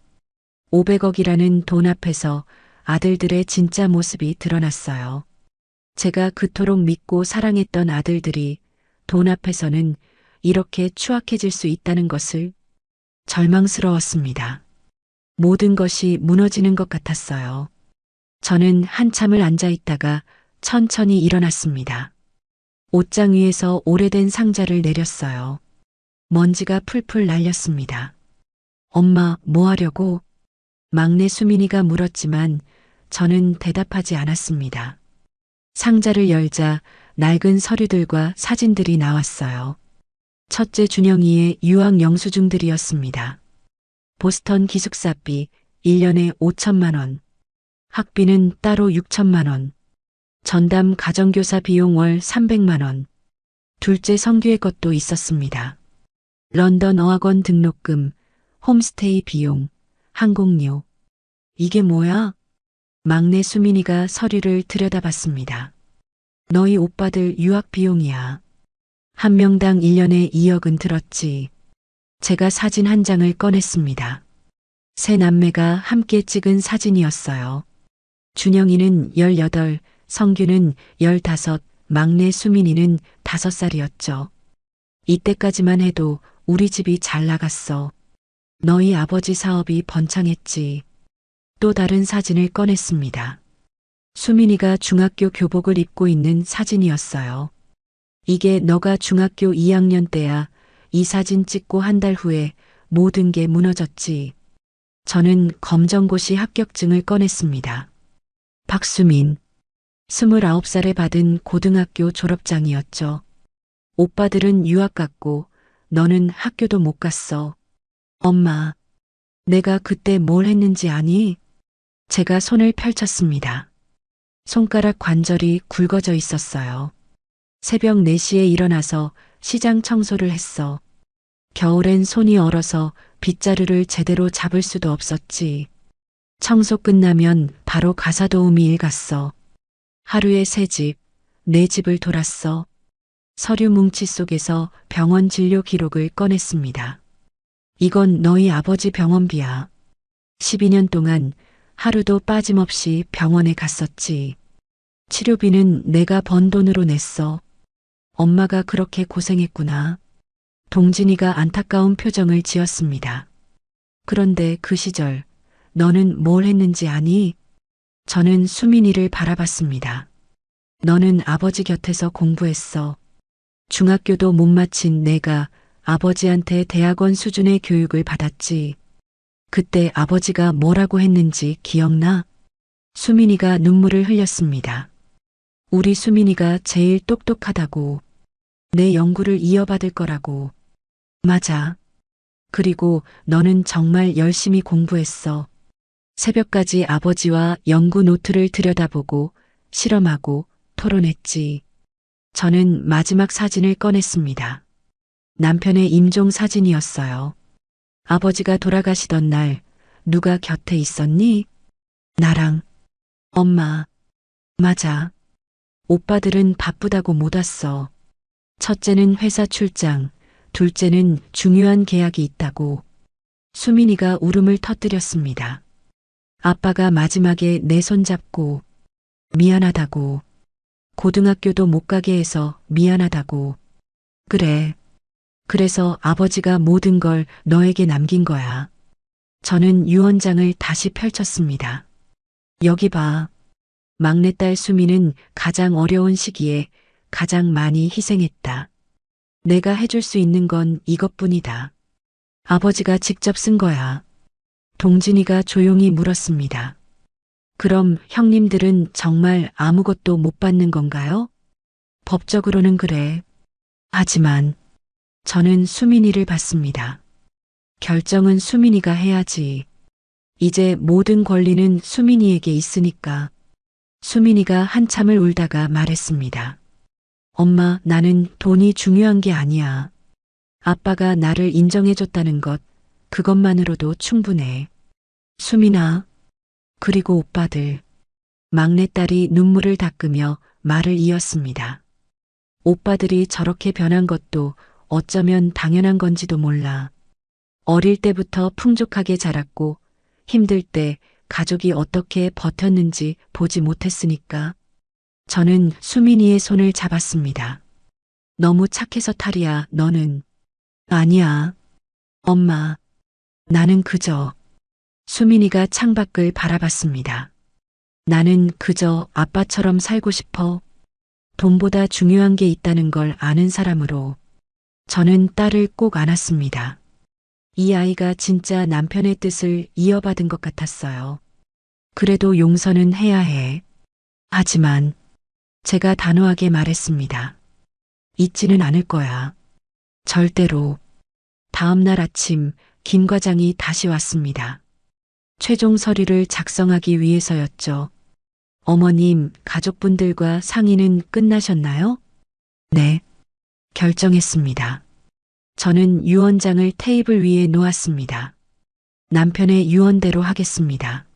500억이라는 돈 앞에서 아들들의 진짜 모습이 드러났어요. 제가 그토록 믿고 사랑했던 아들들이 돈 앞에서는 이렇게 추악해질 수 있다는 것을 절망스러웠습니다. 모든 것이 무너지는 것 같았어요. 저는 한참을 앉아 있다가 천천히 일어났습니다. 옷장 위에서 오래된 상자를 내렸어요. 먼지가 풀풀 날렸습니다. 엄마, 뭐 하려고? 막내 수민이가 물었지만 저는 대답하지 않았습니다. 상자를 열자 낡은 서류들과 사진들이 나왔어요. 첫째 준영이의 유학 영수증들이었습니다. 보스턴 기숙사비 1년에 5천만 원, 학비는 따로 6천만 원, 전담 가정교사 비용 월 300만 원, 둘째 성규의 것도 있었습니다. 런던 어학원 등록금, 홈스테이 비용, 항공료. 이게 뭐야? 막내 수민이가 서류를 들여다봤습니다. 너희 오빠들 유학 비용이야. 한 명당 1년에 2억은 들었지. 제가 사진 한 장을 꺼냈습니다. 세 남매가 함께 찍은 사진이었어요. 준영이는 18, 성규는 15, 막내 수민이는 5살이었죠. 이때까지만 해도 우리 집이 잘 나갔어. 너희 아버지 사업이 번창했지. 또 다른 사진을 꺼냈습니다. 수민이가 중학교 교복을 입고 있는 사진이었어요. 이게 너가 중학교 2학년 때야. 이 사진 찍고 한 달 후에 모든 게 무너졌지. 저는 검정고시 합격증을 꺼냈습니다. 박수민, 29살에 받은 고등학교 졸업장이었죠. 오빠들은 유학 갔고 너는 학교도 못 갔어. 엄마, 내가 그때 뭘 했는지 아니? 제가 손을 펼쳤습니다. 손가락 관절이 굵어져 있었어요. 새벽 4시에 일어나서 시장 청소를 했어. 겨울엔 손이 얼어서 빗자루를 제대로 잡을 수도 없었지. 청소 끝나면 바로 가사 도우미 일 갔어. 하루에 3집, 4집을 돌았어. 서류 뭉치 속에서 병원 진료 기록을 꺼냈습니다. 이건 너희 아버지 병원비야. 12년 동안 하루도 빠짐없이 병원에 갔었지. 치료비는 내가 번 돈으로 냈어. 엄마가 그렇게 고생했구나. 동진이가 안타까운 표정을 지었습니다. 그런데 그 시절 너는 뭘 했는지 아니? 저는 수민이를 바라봤습니다. 너는 아버지 곁에서 공부했어. 중학교도 못 마친 내가 아버지한테 대학원 수준의 교육을 받았지. 그때 아버지가 뭐라고 했는지 기억나? 수민이가 눈물을 흘렸습니다. 우리 수민이가 제일 똑똑하다고. 내 연구를 이어받을 거라고. 맞아. 그리고 너는 정말 열심히 공부했어. 새벽까지 아버지와 연구 노트를 들여다보고 실험하고 토론했지. 저는 마지막 사진을 꺼냈습니다. 남편의 임종 사진이었어요. 아버지가 돌아가시던 날 누가 곁에 있었니? 나랑. 엄마. 맞아. 오빠들은 바쁘다고 못 왔어. 첫째는 회사 출장, 둘째는 중요한 계약이 있다고. 수민이가 울음을 터뜨렸습니다. 아빠가 마지막에 내 손 잡고 미안하다고. 고등학교도 못 가게 해서 미안하다고. 그래. 그래서 아버지가 모든 걸 너에게 남긴 거야. 저는 유언장을 다시 펼쳤습니다. 여기 봐. 막내딸 수미는 가장 어려운 시기에 가장 많이 희생했다. 내가 해줄 수 있는 건 이것뿐이다. 아버지가 직접 쓴 거야. 동진이가 조용히 물었습니다. 그럼 형님들은 정말 아무것도 못 받는 건가요? 법적으로는 그래. 하지만 저는 수민이를 받습니다. 결정은 수민이가 해야지. 이제 모든 권리는 수민이에게 있으니까. 수민이가 한참을 울다가 말했습니다. 엄마, 나는 돈이 중요한 게 아니야. 아빠가 나를 인정해줬다는 것, 그것만으로도 충분해. 수민아, 그리고 오빠들. 막내딸이 눈물을 닦으며 말을 이었습니다. 오빠들이 저렇게 변한 것도 어쩌면 당연한 건지도 몰라. 어릴 때부터 풍족하게 자랐고 힘들 때 가족이 어떻게 버텼는지 보지 못했으니까. 저는 수민이의 손을 잡았습니다. 너무 착해서 탈이야, 너는. 아니야. 엄마, 나는 그저. 수민이가 창밖을 바라봤습니다. 나는 그저 아빠처럼 살고 싶어. 돈보다 중요한 게 있다는 걸 아는 사람으로. 저는 딸을 꼭 안았습니다. 이 아이가 진짜 남편의 뜻을 이어받은 것 같았어요. 그래도 용서는 해야 해. 하지만 제가 단호하게 말했습니다. 잊지는 않을 거야. 절대로. 다음 날 아침 김 과장이 다시 왔습니다. 최종 서류를 작성하기 위해서였죠. 어머님, 가족분들과 상의는 끝나셨나요? 네. 결정했습니다. 저는 유언장을 테이블 위에 놓았습니다. 남편의 유언대로 하겠습니다.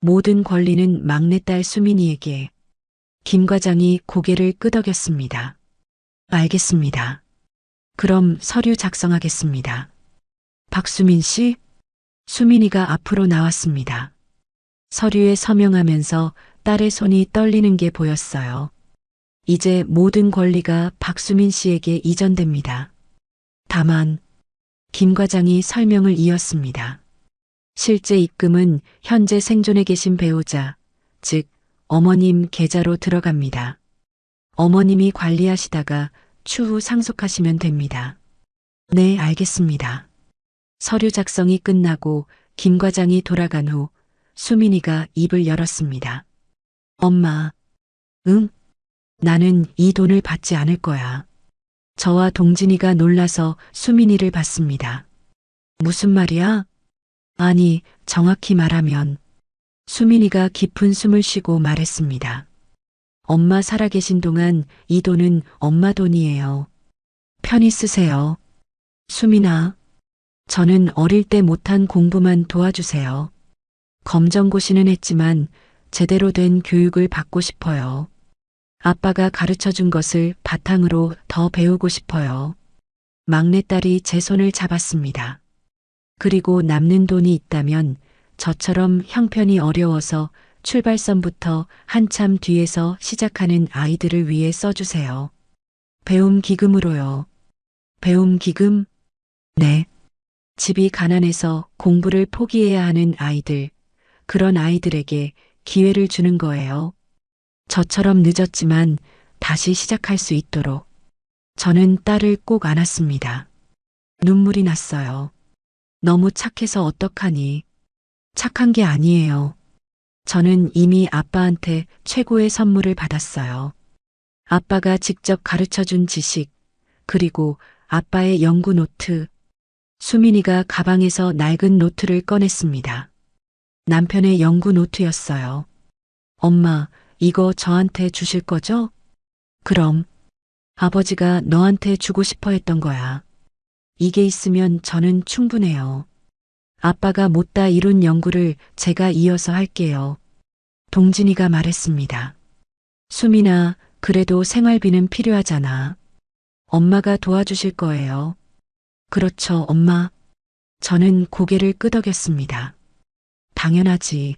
모든 권리는 막내딸 수민이에게. 김 과장이 고개를 끄덕였습니다. 알겠습니다. 그럼 서류 작성하겠습니다. 박수민 씨? 수민이가 앞으로 나왔습니다. 서류에 서명하면서 딸의 손이 떨리는 게 보였어요. 이제 모든 권리가 박수민 씨에게 이전됩니다. 다만 김 과장이 설명을 이었습니다. 실제 입금은 현재 생존해 계신 배우자, 즉 어머님 계좌로 들어갑니다. 어머님이 관리하시다가 추후 상속하시면 됩니다. 네, 알겠습니다. 서류 작성이 끝나고 김 과장이 돌아간 후 수민이가 입을 열었습니다. 엄마, 응? 나는 이 돈을 받지 않을 거야. 저와 동진이가 놀라서 수민이를 봤습니다. 무슨 말이야? 아니, 정확히 말하면 수민이가 깊은 숨을 쉬고 말했습니다. 엄마 살아계신 동안 이 돈은 엄마 돈이에요. 편히 쓰세요. 수민아, 저는 어릴 때 못한 공부만 도와주세요. 검정고시는 했지만 제대로 된 교육을 받고 싶어요. 아빠가 가르쳐 준 것을 바탕으로 더 배우고 싶어요. 막내딸이 제 손을 잡았습니다. 그리고 남는 돈이 있다면 저처럼 형편이 어려워서 출발선부터 한참 뒤에서 시작하는 아이들을 위해 써주세요. 배움 기금으로요. 배움 기금? 네. 집이 가난해서 공부를 포기해야 하는 아이들, 그런 아이들에게 기회를 주는 거예요. 저처럼 늦었지만 다시 시작할 수 있도록. 저는 딸을 꼭 안았습니다. 눈물이 났어요. 너무 착해서 어떡하니. 착한 게 아니에요. 저는 이미 아빠한테 최고의 선물을 받았어요. 아빠가 직접 가르쳐 준 지식, 그리고 아빠의 연구 노트. 수민이가 가방에서 낡은 노트를 꺼냈습니다. 남편의 연구 노트였어요. 엄마, 이거 저한테 주실 거죠? 그럼. 아버지가 너한테 주고 싶어 했던 거야. 이게 있으면 저는 충분해요. 아빠가 못다 이룬 연구를 제가 이어서 할게요. 동진이가 말했습니다. 수민아, 그래도 생활비는 필요하잖아. 엄마가 도와주실 거예요. 그렇죠, 엄마. 저는 고개를 끄덕였습니다. 당연하지.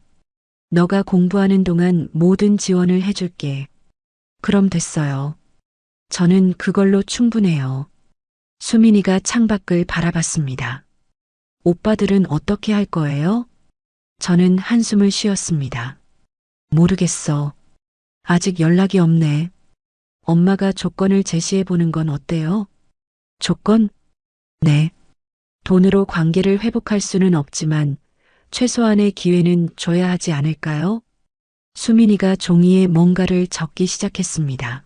너가 공부하는 동안 모든 지원을 해줄게. 그럼 됐어요. 저는 그걸로 충분해요. 수민이가 창밖을 바라봤습니다. 오빠들은 어떻게 할 거예요? 저는 한숨을 쉬었습니다. 모르겠어. 아직 연락이 없네. 엄마가 조건을 제시해 보는 건 어때요? 조건? 네. 돈으로 관계를 회복할 수는 없지만 최소한의 기회는 줘야 하지 않을까요? 수민이가 종이에 뭔가를 적기 시작했습니다.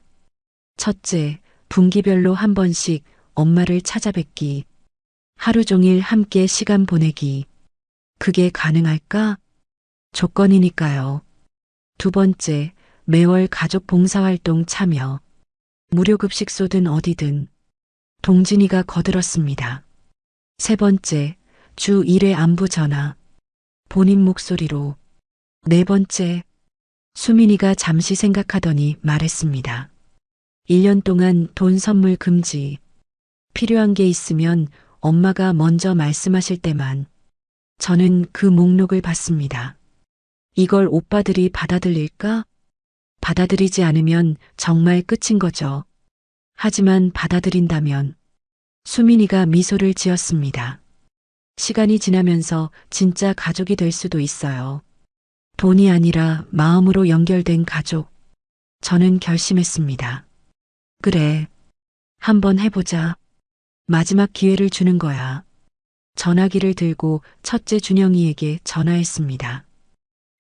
첫째, 분기별로 한 번씩 엄마를 찾아뵙기. 하루 종일 함께 시간 보내기. 그게 가능할까? 조건이니까요. 두 번째, 매월 가족 봉사활동 참여. 무료급식 쏘든 어디든. 동진이가 거들었습니다. 세 번째, 주 1회 안부 전화. 본인 목소리로. 네 번째, 수민이가 잠시 생각하더니 말했습니다. 1년 동안 돈 선물 금지. 필요한 게 있으면 엄마가 먼저 말씀하실 때만. 저는 그 목록을 봤습니다. 이걸 오빠들이 받아들일까? 받아들이지 않으면 정말 끝인 거죠. 하지만 받아들인다면 수민이가 미소를 지었습니다. 시간이 지나면서 진짜 가족이 될 수도 있어요. 돈이 아니라 마음으로 연결된 가족. 저는 결심했습니다. 그래. 한번 해보자. 마지막 기회를 주는 거야. 전화기를 들고 첫째 준영이에게 전화했습니다.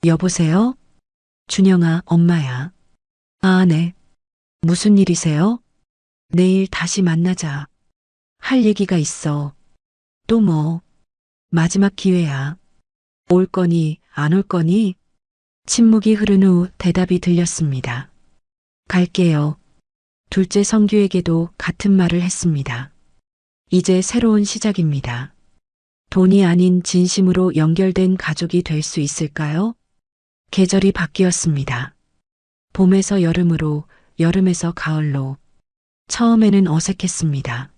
여보세요? 준영아, 엄마야. 아, 네. 무슨 일이세요? 내일 다시 만나자. 할 얘기가 있어. 또 뭐? 마지막 기회야. 올 거니, 안 올 거니? 침묵이 흐른 후 대답이 들렸습니다. 갈게요. 둘째 성규에게도 같은 말을 했습니다. 이제 새로운 시작입니다. 돈이 아닌 진심으로 연결된 가족이 될 수 있을까요? 계절이 바뀌었습니다. 봄에서 여름으로, 여름에서 가을로. 처음에는 어색했습니다.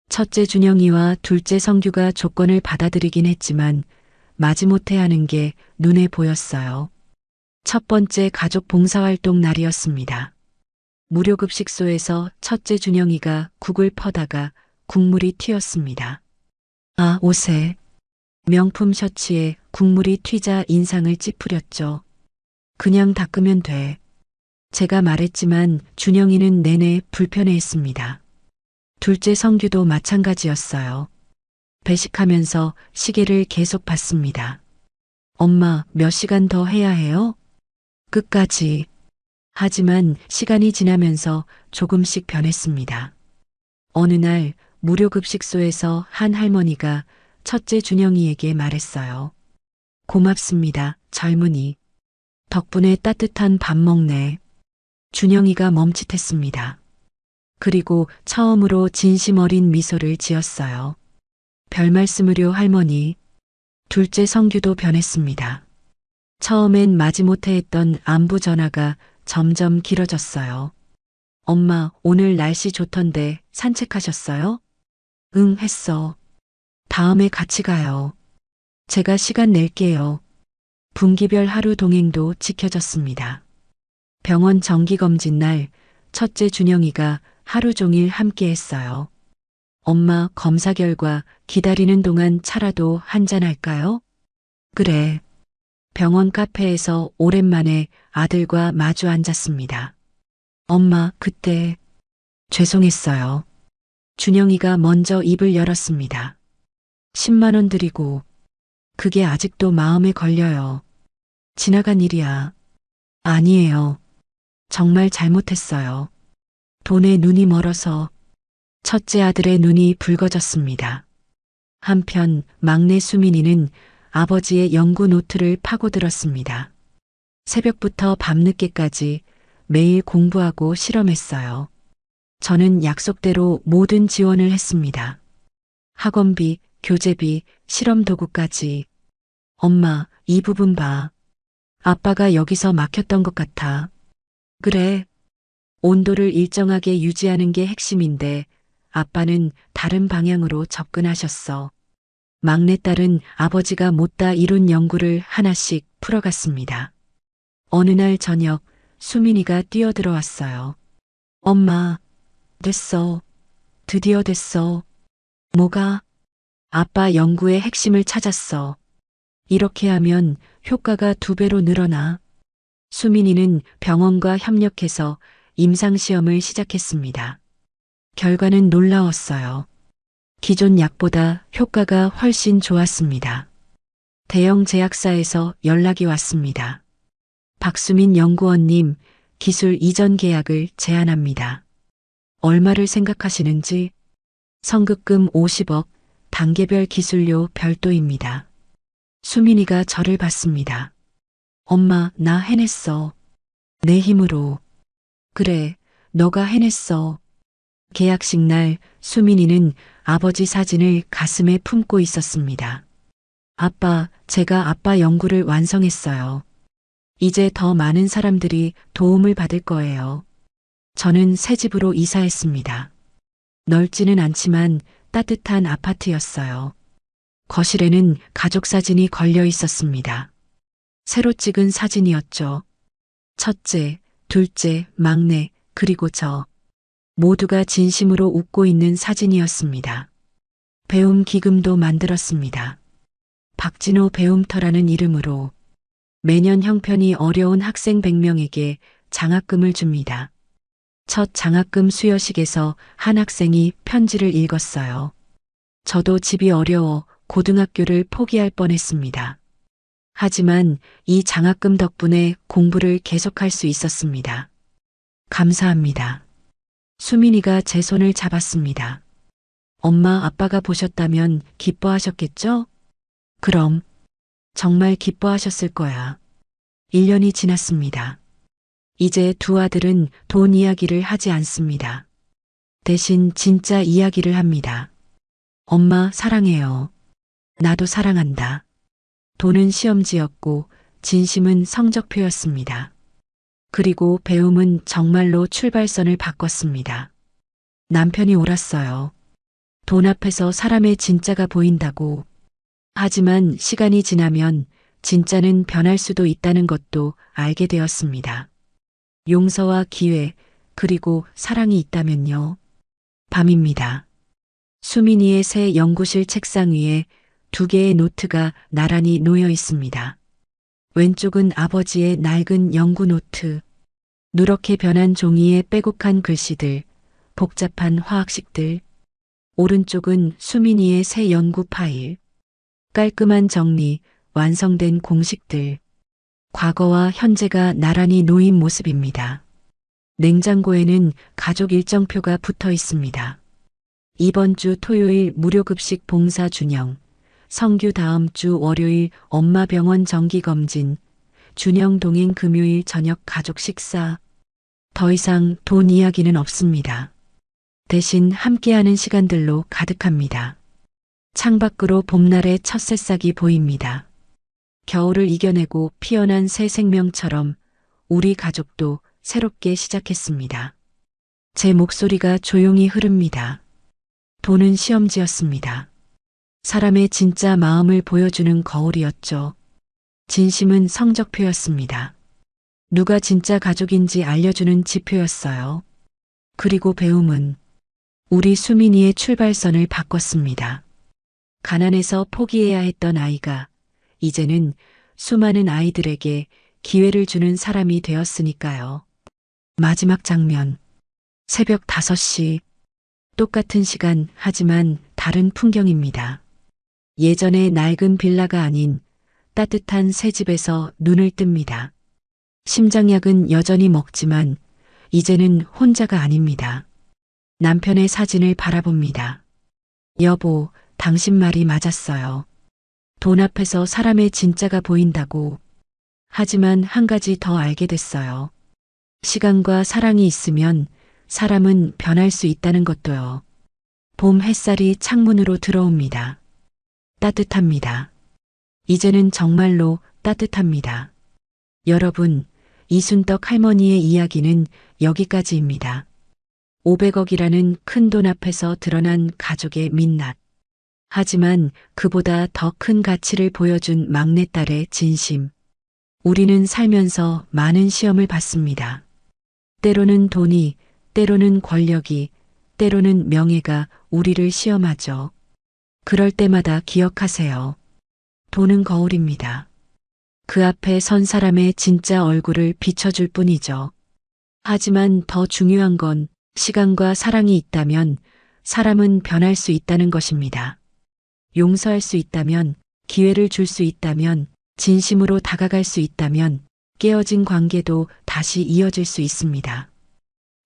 첫째 준영이와 둘째 성규가 조건을 받아들이긴 했지만 마지못해 하는 게 눈에 보였어요. 첫 번째 가족 봉사활동 날이었습니다. 무료급식소에서 첫째 준영이가 국을 퍼다가 국물이 튀었습니다. 아, 옷에 명품 셔츠에 국물이 튀자 인상을 찌푸렸죠. 그냥 닦으면 돼. 제가 말했지만 준영이는 내내 불편해했습니다. 둘째 성규도 마찬가지였어요. 배식하면서 시계를 계속 봤습니다. 엄마, 몇 시간 더 해야 해요? 끝까지. 하지만 시간이 지나면서 조금씩 변했습니다. 어느 날 무료급식소에서 한 할머니가 첫째 준영이에게 말했어요. 고맙습니다, 젊은이. 덕분에 따뜻한 밥 먹네. 준영이가 멈칫했습니다. 그리고 처음으로 진심 어린 미소를 지었어요. 별 말씀을요, 할머니. 둘째 성규도 변했습니다. 처음엔 마지못해 했던 안부 전화가 점점 길어졌어요. 엄마, 오늘 날씨 좋던데 산책하셨어요? 응, 했어. 다음에 같이 가요. 제가 시간 낼게요. 분기별 하루 동행도 지켜졌습니다. 병원 정기검진 날 첫째 준영이가 하루 종일 함께 했어요. 엄마, 검사 결과 기다리는 동안 차라도 한잔 할까요? 그래. 병원 카페에서 오랜만에 아들과 마주 앉았습니다. 엄마, 그때 죄송했어요. 준영이가 먼저 입을 열었습니다. 10만 원 드리고 그게 아직도 마음에 걸려요. 지나간 일이야. 아니에요. 정말 잘못했어요. 돈에 눈이 멀어서. 첫째 아들의 눈이 붉어졌습니다. 한편 막내 수민이는 아버지의 연구 노트를 파고들었습니다. 새벽부터 밤늦게까지 매일 공부하고 실험했어요. 저는 약속대로 모든 지원을 했습니다. 학원비, 교재비, 실험 도구까지. 엄마, 이 부분 봐. 아빠가 여기서 막혔던 것 같아. 그래. 온도를 일정하게 유지하는 게 핵심인데 아빠는 다른 방향으로 접근하셨어. 막내딸은 아버지가 못다 이룬 연구를 하나씩 풀어갔습니다. 어느 날 저녁 수민이가 뛰어들어왔어요. 엄마, 됐어. 드디어 됐어. 뭐가? 아빠 연구의 핵심을 찾았어. 이렇게 하면 효과가 2배로 늘어나. 수민이는 병원과 협력해서 임상시험을 시작했습니다. 결과는 놀라웠어요. 기존 약보다 효과가 훨씬 좋았습니다. 대형 제약사에서 연락이 왔습니다. 박수민 연구원님, 기술 이전 계약을 제안합니다. 얼마를 생각하시는지? 선급금 50억, 단계별 기술료 별도입니다. 수민이가 저를 봤습니다. 엄마, 나 해냈어. 내 힘으로. 그래, 너가 해냈어. 계약식 날 수민이는 아버지 사진을 가슴에 품고 있었습니다. 아빠, 제가 아빠 연구를 완성했어요. 이제 더 많은 사람들이 도움을 받을 거예요. 저는 새 집으로 이사했습니다. 넓지는 않지만 따뜻한 아파트였어요. 거실에는 가족 사진이 걸려 있었습니다. 새로 찍은 사진이었죠. 첫째, 둘째, 막내, 그리고 저. 모두가 진심으로 웃고 있는 사진이었습니다. 배움 기금도 만들었습니다. 박진호 배움터라는 이름으로 매년 형편이 어려운 학생 100명에게 장학금을 줍니다. 첫 장학금 수여식에서 한 학생이 편지를 읽었어요. 저도 집이 어려워 고등학교를 포기할 뻔했습니다. 하지만 이 장학금 덕분에 공부를 계속할 수 있었습니다. 감사합니다. 수민이가 제 손을 잡았습니다. 엄마, 아빠가 보셨다면 기뻐하셨겠죠? 그럼 정말 기뻐하셨을 거야. 1년이 지났습니다. 이제 두 아들은 돈 이야기를 하지 않습니다. 대신 진짜 이야기를 합니다. 엄마, 사랑해요. 나도 사랑한다. 돈은 시험지였고 진심은 성적표였습니다. 그리고 배움은 정말로 출발선을 바꿨습니다. 남편이 옳았어요. 돈 앞에서 사람의 진짜가 보인다고. 하지만 시간이 지나면 진짜는 변할 수도 있다는 것도 알게 되었습니다. 용서와 기회, 그리고 사랑이 있다면요. 밤입니다. 수민이의 새 연구실 책상 위에 2개의 노트가 나란히 놓여 있습니다. 왼쪽은 아버지의 낡은 연구 노트, 누렇게 변한 종이에 빼곡한 글씨들, 복잡한 화학식들. 오른쪽은 수민이의 새 연구 파일, 깔끔한 정리, 완성된 공식들. 과거와 현재가 나란히 놓인 모습입니다. 냉장고에는 가족 일정표가 붙어 있습니다. 이번 주 토요일 무료급식 봉사 준영, 성규 다음 주 월요일 엄마 병원 정기검진, 준영 동행 금요일 저녁 가족 식사. 더 이상 돈 이야기는 없습니다. 대신 함께하는 시간들로 가득합니다. 창밖으로 봄날의 첫 새싹이 보입니다. 겨울을 이겨내고 피어난 새 생명처럼 우리 가족도 새롭게 시작했습니다. 제 목소리가 조용히 흐릅니다. 돈은 시험지였습니다. 사람의 진짜 마음을 보여주는 거울이었죠. 진심은 성적표였습니다. 누가 진짜 가족인지 알려주는 지표였어요. 그리고 배움은 우리 수민이의 출발선을 바꿨습니다. 가난해서 포기해야 했던 아이가 이제는 수많은 아이들에게 기회를 주는 사람이 되었으니까요. 마지막 장면. 새벽 5시. 똑같은 시간, 하지만 다른 풍경입니다. 예전의 낡은 빌라가 아닌 따뜻한 새 집에서 눈을 뜹니다. 심장약은 여전히 먹지만 이제는 혼자가 아닙니다. 남편의 사진을 바라봅니다. 여보, 당신 말이 맞았어요. 돈 앞에서 사람의 진짜가 보인다고. 하지만 한 가지 더 알게 됐어요. 시간과 사랑이 있으면 사람은 변할 수 있다는 것도요. 봄 햇살이 창문으로 들어옵니다. 따뜻합니다. 이제는 정말로 따뜻합니다. 여러분, 이순덕 할머니의 이야기는 여기까지입니다. 500억이라는 큰 돈 앞에서 드러난 가족의 민낯. 하지만 그보다 더 큰 가치를 보여준 막내딸의 진심. 우리는 살면서 많은 시험을 받습니다. 때로는 돈이, 때로는 권력이, 때로는 명예가 우리를 시험하죠. 그럴 때마다 기억하세요. 돈은 거울입니다. 그 앞에 선 사람의 진짜 얼굴을 비춰줄 뿐이죠. 하지만 더 중요한 건 시간과 사랑이 있다면 사람은 변할 수 있다는 것입니다. 용서할 수 있다면, 기회를 줄 수 있다면, 진심으로 다가갈 수 있다면 깨어진 관계도 다시 이어질 수 있습니다.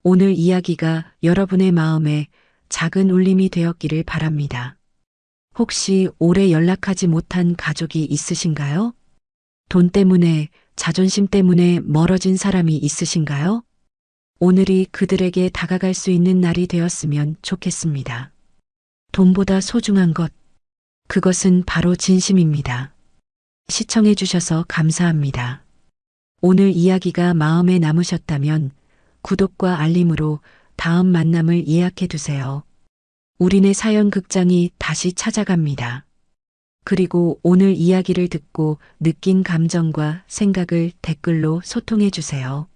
오늘 이야기가 여러분의 마음에 작은 울림이 되었기를 바랍니다. 혹시 오래 연락하지 못한 가족이 있으신가요? 돈 때문에, 자존심 때문에 멀어진 사람이 있으신가요? 오늘이 그들에게 다가갈 수 있는 날이 되었으면 좋겠습니다. 돈보다 소중한 것, 그것은 바로 진심입니다. 시청해 주셔서 감사합니다. 오늘 이야기가 마음에 남으셨다면 구독과 알림으로 다음 만남을 예약해 두세요. 우리네 사연 극장이 다시 찾아갑니다. 그리고 오늘 이야기를 듣고 느낀 감정과 생각을 댓글로 소통해 주세요.